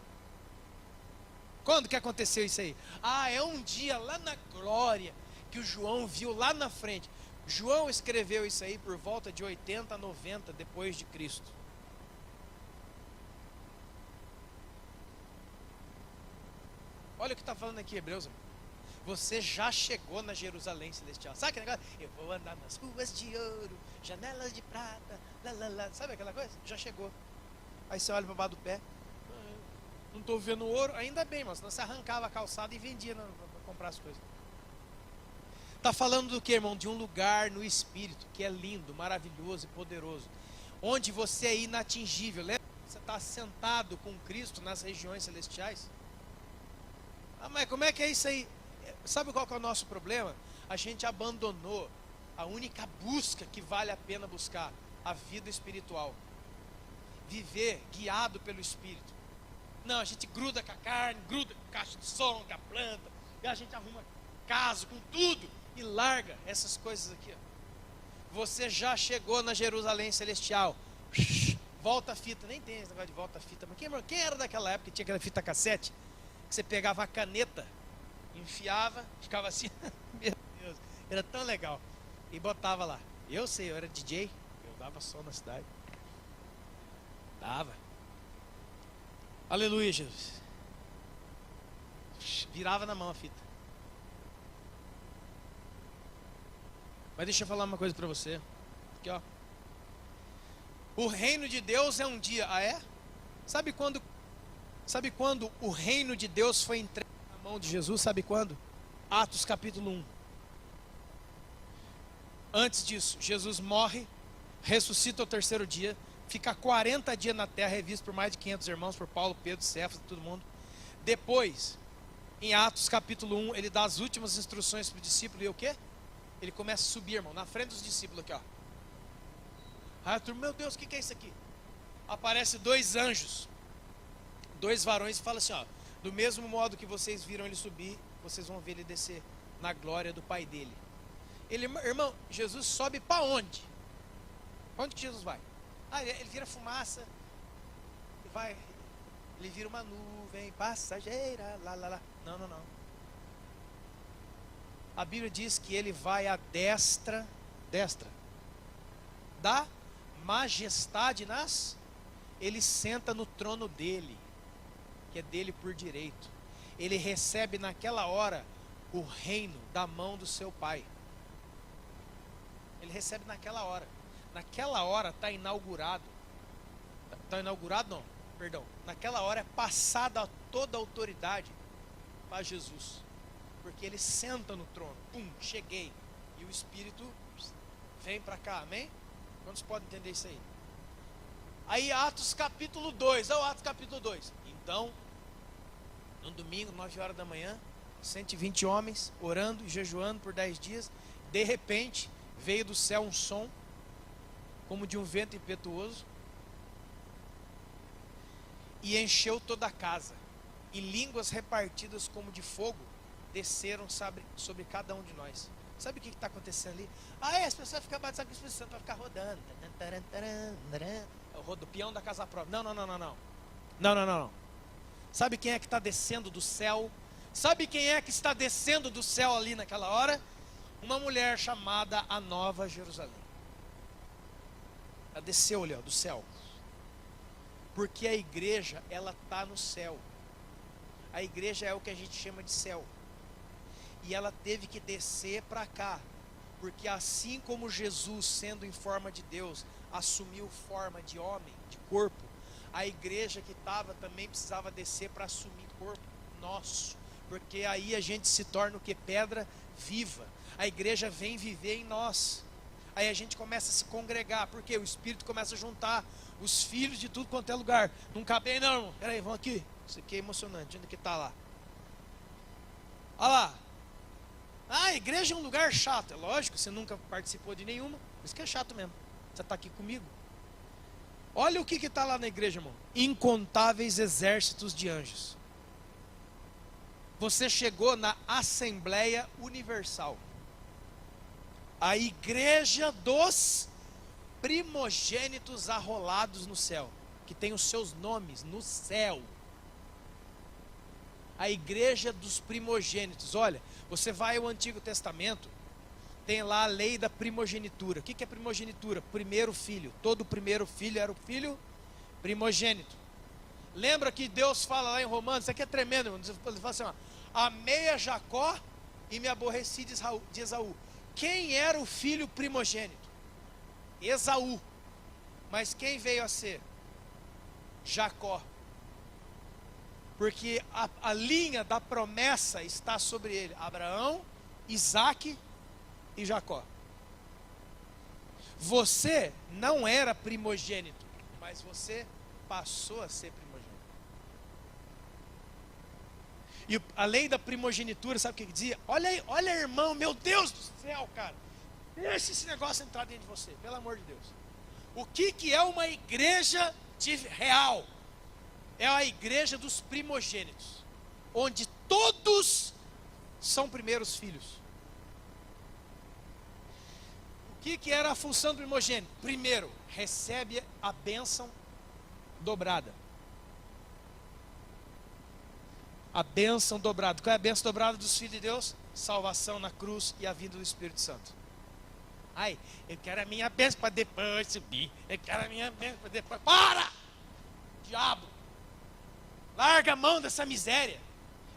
Quando que aconteceu isso aí? Ah, é um dia lá na glória que o João viu lá na frente. João escreveu isso aí por volta de 80, 90 depois de Cristo. Olha o que está falando aqui, Hebreus. Você já chegou na Jerusalém celestial. Sabe aquele negócio? Eu vou andar nas ruas de ouro, janelas de prata, lá. Sabe aquela coisa? Já chegou. Aí você olha para baixo do pé. Não estou vendo ouro, ainda bem, mas senão você arrancava a calçada e vendia para comprar as coisas. Está falando do que, irmão? De um lugar no Espírito, que é lindo, maravilhoso e poderoso. Onde você é inatingível. Lembra? Você está sentado com Cristo nas regiões celestiais. Ah, mas como é que é isso aí? Sabe qual que é o nosso problema? A gente abandonou a única busca que vale a pena buscar. A vida espiritual. Viver guiado pelo Espírito. Não, a gente gruda com a carne, gruda com a caixa de som, com a planta. E a gente arruma caso com tudo. E larga essas coisas aqui, ó. Você já chegou na Jerusalém celestial. Volta a fita, nem tem esse negócio de volta a fita. Mas quem era daquela época que tinha aquela fita cassete? Que você pegava a caneta, enfiava, ficava assim. Meu Deus, era tão legal. E botava lá. Eu sei, eu era DJ, eu dava som na cidade. Dava. Aleluia, Jesus. Virava na mão a fita. Mas deixa eu falar uma coisa para você. Aqui, ó. O reino de Deus é um dia. Ah, é? Sabe quando o reino de Deus foi entregue na mão de Jesus? Sabe quando? Atos capítulo 1. Antes disso, Jesus morre, ressuscita ao terceiro dia, fica 40 dias na terra, revisto por mais de 500 irmãos, por Paulo, Pedro, Cefas, todo mundo. Depois, em Atos capítulo 1, ele dá as últimas instruções para o discípulo e o quê? Ele começa a subir, irmão, na frente dos discípulos aqui, ó. Aí a turma, meu Deus, o que é isso aqui? Aparece dois anjos, dois varões, e fala assim, ó: do mesmo modo que vocês viram ele subir, vocês vão ver ele descer na glória do Pai dele. Ele, irmão, Jesus sobe para onde? Para onde que Jesus vai? Ah, ele vira fumaça, ele vira uma nuvem passageira, lá. Não. A Bíblia diz que ele vai à destra da majestade ele senta no trono dele, que é dele por direito. Ele recebe naquela hora o reino da mão do seu Pai. Ele recebe naquela hora. Naquela hora está inaugurado. Está inaugurado não, perdão. Naquela hora é passada toda a autoridade para Jesus. Porque ele senta no trono. Pum, cheguei. E o Espírito vem para cá, amém? Quantos podem entender isso aí? Aí Atos capítulo 2. Olha o Atos capítulo 2. Então, no domingo, 9 horas da manhã, 120 homens orando e jejuando por 10 dias. De repente, veio do céu um som, como de um vento impetuoso, e encheu toda a casa. E línguas repartidas como de fogo desceram sobre cada um de nós. Sabe o que está acontecendo ali? As pessoas ficam batizadas com o Espírito Santo para ficar rodando. É o rodopião da casa própria. Não. Sabe quem é que está descendo do céu? Sabe quem é que está descendo do céu ali naquela hora? Uma mulher chamada a Nova Jerusalém. Ela desceu ali, ó, do céu. Porque a igreja, ela está no céu. A igreja é o que a gente chama de céu. E ela teve que descer para cá, porque assim como Jesus, sendo em forma de Deus, assumiu forma de homem, de corpo, a igreja que estava também precisava descer para assumir corpo nosso, porque aí a gente se torna o que? Pedra viva. A igreja vem viver em nós. Aí a gente começa a se congregar, porque o Espírito começa a juntar os filhos de tudo quanto é lugar. Não cabe aí não, irmão. Peraí, vamos aqui. Isso aqui é emocionante. Onde que está lá? Olha lá. A igreja é um lugar chato. É lógico, você nunca participou de nenhuma. Por isso que é chato mesmo. Você está aqui comigo. Olha o que está lá na igreja, irmão. Incontáveis exércitos de anjos. Você chegou na Assembleia Universal. A igreja dos primogênitos arrolados no céu, que tem os seus nomes no céu. A igreja dos primogênitos. Olha, você vai ao Antigo Testamento, tem lá a lei da primogenitura. O que é primogenitura? Primeiro filho. Todo primeiro filho era o filho primogênito. Lembra que Deus fala lá em Romanos, isso aqui é tremendo, ele fala assim, ó: Amei a Jacó e me aborreci de Esaú. Quem era o filho primogênito? Esaú. Mas quem veio a ser? Jacó. Porque a linha da promessa está sobre ele: Abraão, Isaque e Jacó. Você não era primogênito, mas você passou a ser primogênito. E a lei da primogenitura, sabe o que dizia? Olha aí, olha, irmão, meu Deus do céu, cara. Deixa esse negócio entrar dentro de você, pelo amor de Deus. O que é uma igreja real? É a igreja dos primogênitos, onde todos são primeiros filhos. O que era a função do primogênito? Primeiro, recebe a bênção dobrada. A bênção dobrada. Qual é a bênção dobrada dos filhos de Deus? Salvação na cruz e a vinda do Espírito Santo. Ai, eu quero a minha bênção para depois subir. Eu quero a minha bênção para depois. Para! Diabo! Larga a mão dessa miséria.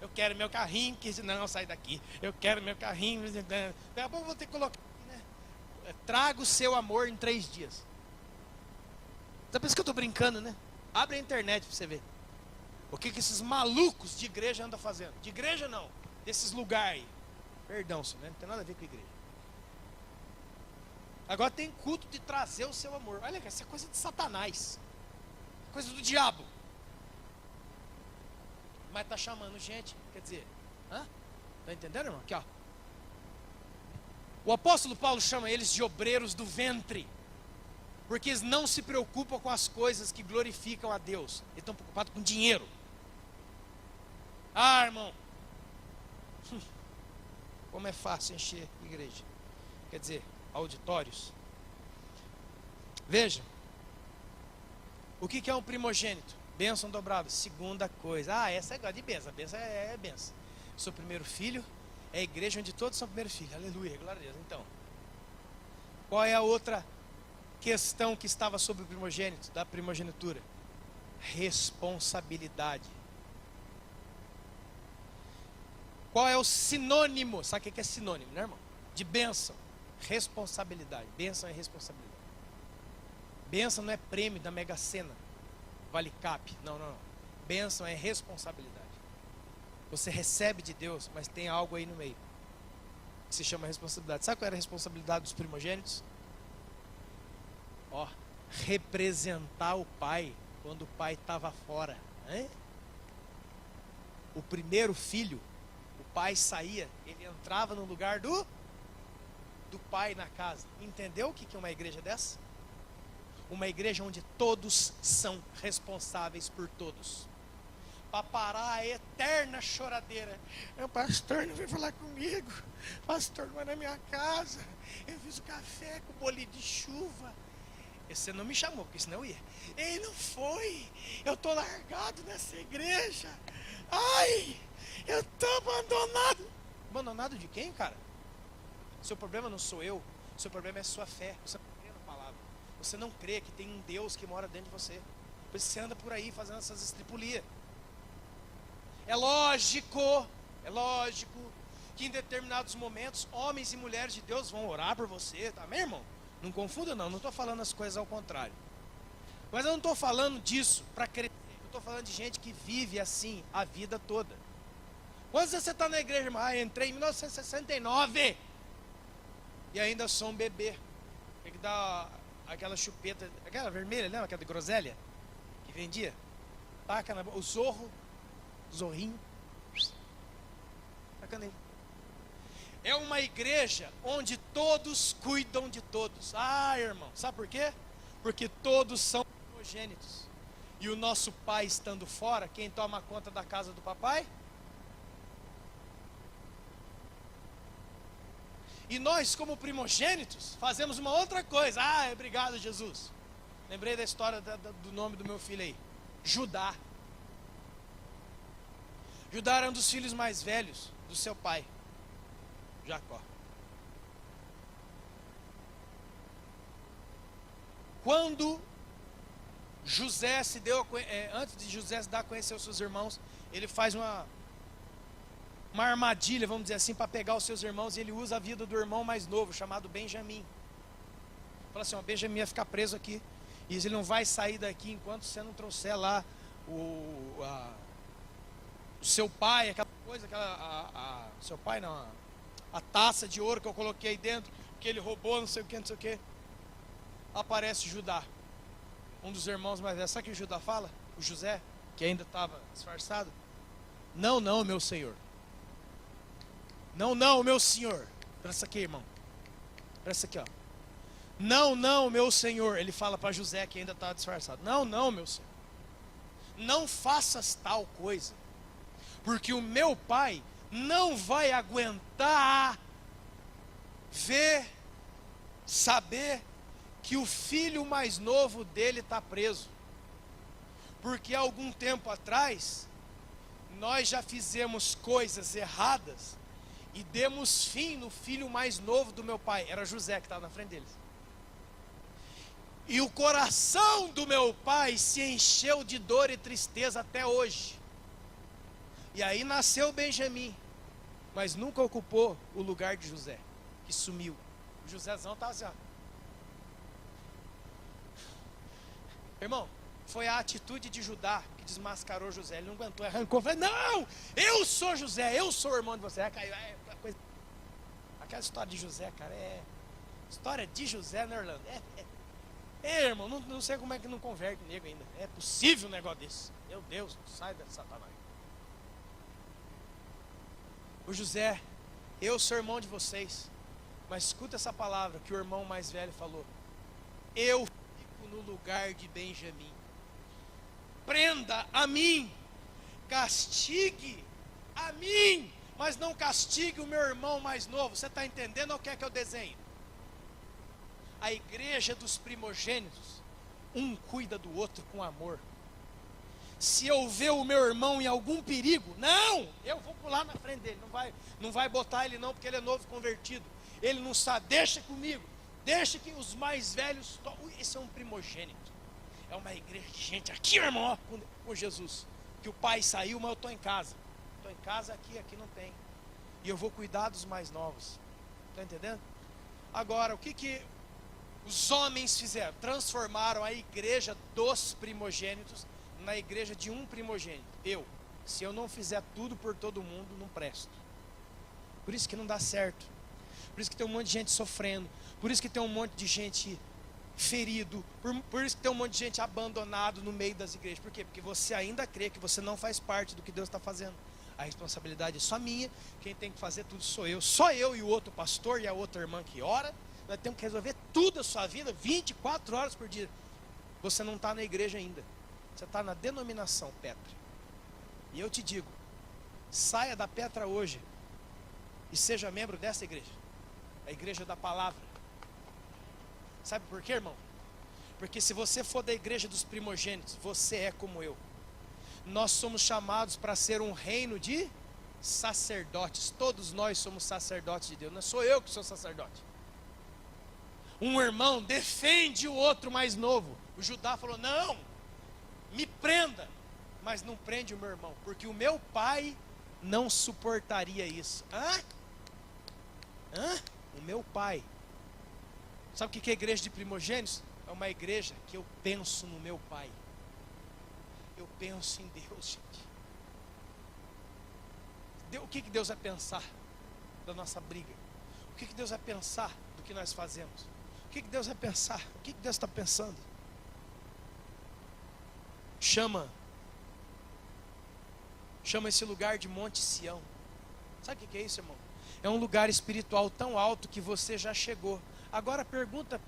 Eu quero meu carrinho, que não, sai daqui. Eu quero meu carrinho. Daqui a pouco eu vou ter que colocar, né? Traga o seu amor em 3 dias. Você pensa que eu estou brincando, né? Abre a internet para você ver. O que esses malucos de igreja andam fazendo? De igreja não, desses lugares aí. Perdão, senhor, não tem nada a ver com a igreja. Agora tem culto de trazer o seu amor. Olha, essa é coisa de Satanás. Coisa do diabo. Mas está chamando gente, quer dizer, tá entendendo, irmão? Aqui, ó. O apóstolo Paulo chama eles de obreiros do ventre, porque eles não se preocupam com as coisas que glorificam a Deus. Eles estão preocupados com dinheiro. Ah, irmão, como é fácil encher igreja. Quer dizer, auditórios. Veja, o que é um primogênito? Bênção dobrada. Segunda coisa, essa é igual de bênção. A bênção é bênção. Sou primeiro filho, é a igreja onde todos são primeiro filho. Aleluia, glória a Deus. Então, qual é a outra questão que estava sobre o primogênito, da primogenitura? Responsabilidade. Qual é o sinônimo? Sabe o que é sinônimo, né, irmão? De bênção. Responsabilidade. Bênção é responsabilidade. Bênção não é prêmio da Mega Sena, vale cap. Não. Bênção é responsabilidade. Você recebe de Deus, mas tem algo aí no meio que se chama responsabilidade. Sabe qual era a responsabilidade dos primogênitos? Representar o pai quando o pai estava fora. O primeiro filho, o pai saía, ele entrava no lugar do pai na casa. Entendeu o que é uma igreja dessa? Uma igreja onde todos são responsáveis por todos. Para parar a eterna choradeira. O pastor não veio falar comigo. O pastor não vai na minha casa. Eu fiz o café com bolinho de chuva. Você não me chamou, porque senão eu ia. Ele não foi. Eu estou largado nessa igreja. Ai, eu estou abandonado. Abandonado de quem, cara? Seu problema não sou eu. Seu problema é sua fé. Você não crê na palavra. Você não crê que tem um Deus que mora dentro de você. Por isso você anda por aí fazendo essas estripulias. É lógico que em determinados momentos homens e mulheres de Deus vão orar por você, tá, meu irmão? Não confunda não estou falando as coisas ao contrário. Mas eu não estou falando disso para crescer. Eu estou falando de gente que vive assim a vida toda. Quantos você está na igreja, irmão? Entrei em 1969 e ainda sou um bebê. Tem que dar aquela chupeta, aquela vermelha, lembra? Aquela de groselha que vendia? Taca na boca, o zorrinho. Taca nele. É uma igreja onde todos cuidam de todos. Irmão, sabe por quê? Porque todos são primogênitos. E o nosso pai estando fora, quem toma conta da casa do papai? E nós, como primogênitos, fazemos uma outra coisa. Obrigado, Jesus. Lembrei da história do nome do meu filho aí. Judá. Judá era um dos filhos mais velhos do seu pai, Jacó. Quando José antes de José se dar a conhecer os seus irmãos, ele faz uma uma armadilha, vamos dizer assim, para pegar os seus irmãos, e ele usa a vida do irmão mais novo, chamado Benjamim. Fala assim, ó, Benjamim vai ficar preso aqui, e ele não vai sair daqui enquanto você não trouxer lá o seu pai, aquela coisa, seu pai não, a taça de ouro que eu coloquei aí dentro, que ele roubou, não sei o que, não sei o que. Aparece Judá, um dos irmãos mais velhos. Sabe o que o Judá fala? O José, que ainda estava disfarçado. Não, não, meu senhor. Não, não, meu senhor. Presta aqui, irmão. Presta aqui, ó. Não, não, meu senhor. Ele fala para José, que ainda estava disfarçado. Não, não, meu senhor. Não faças tal coisa, porque o meu pai não vai aguentar saber que o filho mais novo dele está preso. Porque há algum tempo atrás, nós já fizemos coisas erradas e demos fim no filho mais novo do meu pai. Era José que estava na frente deles. E o coração do meu pai se encheu de dor e tristeza até hoje. E aí nasceu Benjamim, mas nunca ocupou o lugar de José, que sumiu. O Josézão estava assim, ó. Irmão, foi a atitude de Judá que desmascarou José. Ele não aguentou, arrancou, falou, não, eu sou José, eu sou o irmão de você. Aquela história de José, cara, história de José, né, Orlando? Irmão, não sei como é que não converte nego ainda. É possível um negócio desse. Meu Deus, sai da Satanás. O José, eu sou irmão de vocês, mas escuta essa palavra que o irmão mais velho falou. Eu fico no lugar de Benjamim. Prenda a mim, castigue a mim, mas não castigue o meu irmão mais novo. Você está entendendo ou quer que eu desenhe? A igreja dos primogênitos, um cuida do outro com amor. Se eu ver o meu irmão em algum perigo, não, eu vou pular na frente dele, não vai botar ele não, porque ele é novo convertido, ele não sabe, deixa comigo, deixa que os mais velhos, esse é um primogênito, é uma igreja de gente aqui, meu irmão, ó, com Jesus, que o pai saiu, mas eu estou em casa aqui não tem, e eu vou cuidar dos mais novos, está entendendo? Agora, o que os homens fizeram? Transformaram a igreja dos primogênitos na igreja de um primogênito. Se eu não fizer tudo por todo mundo, não presto. Por isso que não dá certo. Por isso que tem um monte de gente sofrendo. Por isso que tem um monte de gente ferido. Por isso que tem um monte de gente abandonado no meio das igrejas. Por quê? Porque você ainda crê que você não faz parte do que Deus está fazendo. A responsabilidade é só minha. Quem tem que fazer tudo sou eu. Só eu e o outro pastor e a outra irmã que ora. Nós temos que resolver tudo a sua vida 24 horas por dia. Você não está na igreja ainda. Você está na denominação Petra. E eu te digo, saia da Petra hoje e seja membro dessa igreja, a igreja da palavra. Sabe por quê, irmão? Porque se você for da igreja dos primogênitos, você é como eu. Nós somos chamados para ser um reino de sacerdotes. Todos nós somos sacerdotes de Deus. Não sou eu que sou sacerdote. Um irmão defende o outro mais novo. O Judá falou, não, me prenda, mas não prende o meu irmão, porque o meu pai não suportaria isso. O meu pai. Sabe o que é a igreja de primogênitos? É uma igreja que eu penso no meu pai. Eu penso em Deus, gente. O que Deus vai pensar da nossa briga? O que Deus vai pensar do que nós fazemos? O que Deus vai pensar? O que Deus está pensando? Chama esse lugar de Monte Sião. Sabe o que é isso, irmão? É um lugar espiritual tão alto que você já chegou. Agora pergunta,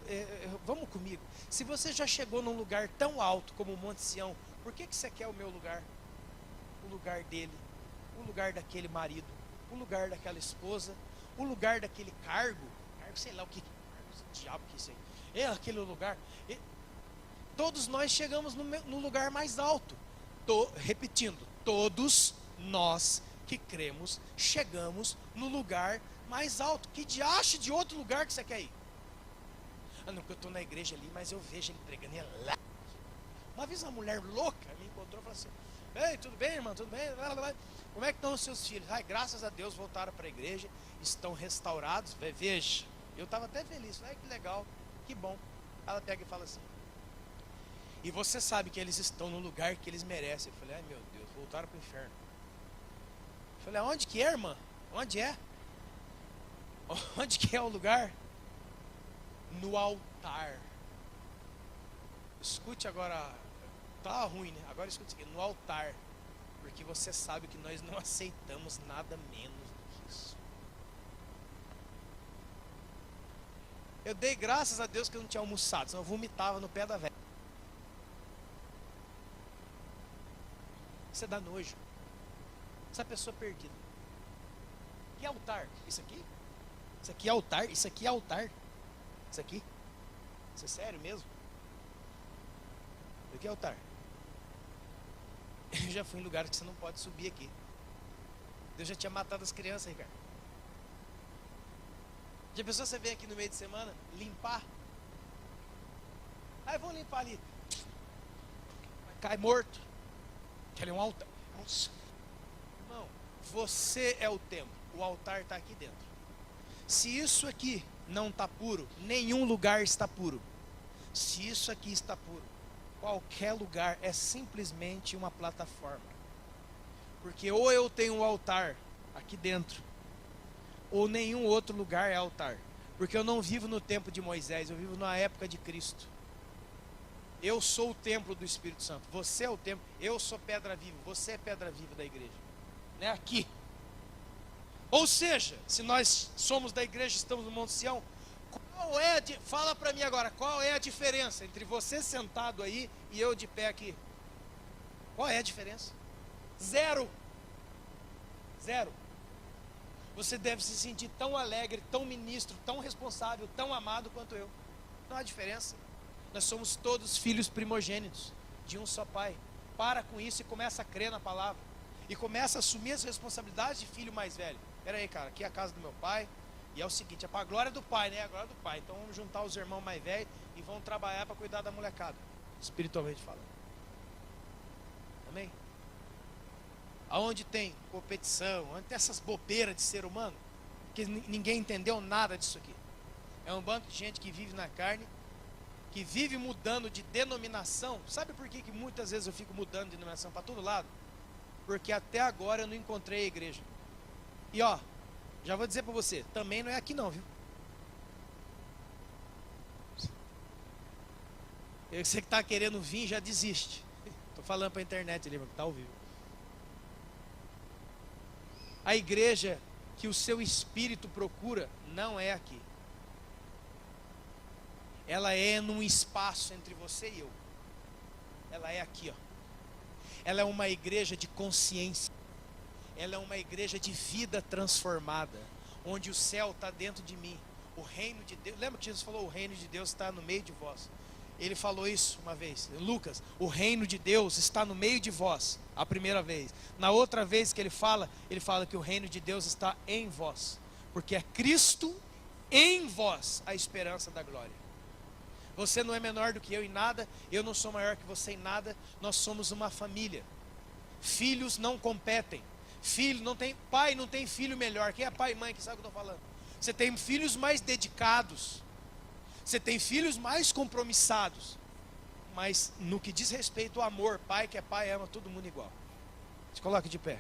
vamos comigo. Se você já chegou num lugar tão alto como o Monte Sião, por que você quer o meu lugar? O lugar dele, o lugar daquele marido, o lugar daquela esposa, o lugar daquele cargo, sei lá o que diabo que é isso aí, aquele lugar. Todos nós chegamos no lugar mais alto. Repetindo, todos nós que cremos chegamos no lugar mais alto. Que diacho de outro lugar que você quer ir? Não, porque eu estou na igreja ali, mas eu vejo ele pregando lá. Uma vez uma mulher louca me encontrou e falou assim, Ei, tudo bem, irmão? Tudo bem? Como é que estão os seus filhos? Ai, graças a Deus voltaram para a igreja, estão restaurados. Veja, eu estava até feliz. Ai, que legal, que bom. Ela pega e fala assim: e você sabe que eles estão no lugar que eles merecem. Eu falei: ai meu Deus, voltaram para o inferno. Eu falei: onde que é, irmã? Onde é? Onde que é o lugar? No altar. Escute agora. Tá ruim, né? Agora escute aqui. No altar. Porque você sabe que nós não aceitamos nada menos do que isso. Eu dei graças a Deus que eu não tinha almoçado, senão eu vomitava no pé da velha. Você dá nojo. Essa pessoa perdida. Que altar? Isso aqui? Isso aqui é altar? Isso aqui é altar? Isso aqui? Isso é sério mesmo? Isso aqui é altar. Eu já fui em lugares que você não pode subir aqui. Deus já tinha matado as crianças, Ricardo. Já pensou você vem aqui no meio de semana limpar? Aí vamos limpar ali. Cai morto. Aquele é um altar. Nossa. Irmão, você é o templo. O altar está aqui dentro. Se isso aqui não está puro, nenhum lugar está puro. Se isso aqui está puro, qualquer lugar é simplesmente uma plataforma. Porque ou eu tenho um altar aqui dentro, ou nenhum outro lugar é altar. Porque eu não vivo no tempo de Moisés, eu vivo na época de Cristo. Eu sou o templo do Espírito Santo. Você é o templo, eu sou pedra viva, você é pedra viva da igreja. Não é aqui. Ou seja, se nós somos da igreja, estamos no Monte Sião, fala para mim agora, qual é a diferença entre você sentado aí e eu de pé aqui? Qual é a diferença? Zero. Zero. Você deve se sentir tão alegre, tão ministro, tão responsável, tão amado quanto eu. Não há diferença. Nós somos todos filhos primogênitos de um só pai. Para com isso e começa a crer na palavra. E começa a assumir as responsabilidades de filho mais velho. Pera aí, cara, aqui é a casa do meu pai. E é o seguinte, é para a glória do pai, né? A glória do pai. Então vamos juntar os irmãos mais velhos e vamos trabalhar para cuidar da molecada, espiritualmente falando. Amém? Aonde tem competição, onde tem essas bobeiras de ser humano, que ninguém entendeu nada disso aqui. É um bando de gente que vive na carne, que vive mudando de denominação. Sabe por que muitas vezes eu fico mudando de denominação para todo lado? Porque até agora eu não encontrei a igreja. E ó, já vou dizer para você, também não é aqui não, viu? Você que está querendo vir, já desiste. Estou falando para a internet ali, que está ao vivo. A igreja que o seu espírito procura não é aqui. Ela é num espaço entre você e eu. Ela é aqui, ó. Ela é uma igreja de consciência. Ela é uma igreja de vida transformada, onde o céu está dentro de mim. O reino de Deus, lembra que Jesus falou, o reino de Deus está no meio de vós. Ele falou isso uma vez, Lucas, o reino de Deus está no meio de vós, a primeira vez. Na outra vez que ele fala que o reino de Deus está em vós, porque é Cristo em vós a esperança da glória. Você não é menor do que eu em nada, eu não sou maior que você em nada, nós somos uma família. Filhos não competem. Filho não tem, pai não tem filho melhor. Quem é pai e mãe que sabe o que eu estou falando? Você tem filhos mais dedicados, você tem filhos mais compromissados, mas no que diz respeito ao amor, pai que é pai ama todo mundo igual. Se coloque de pé.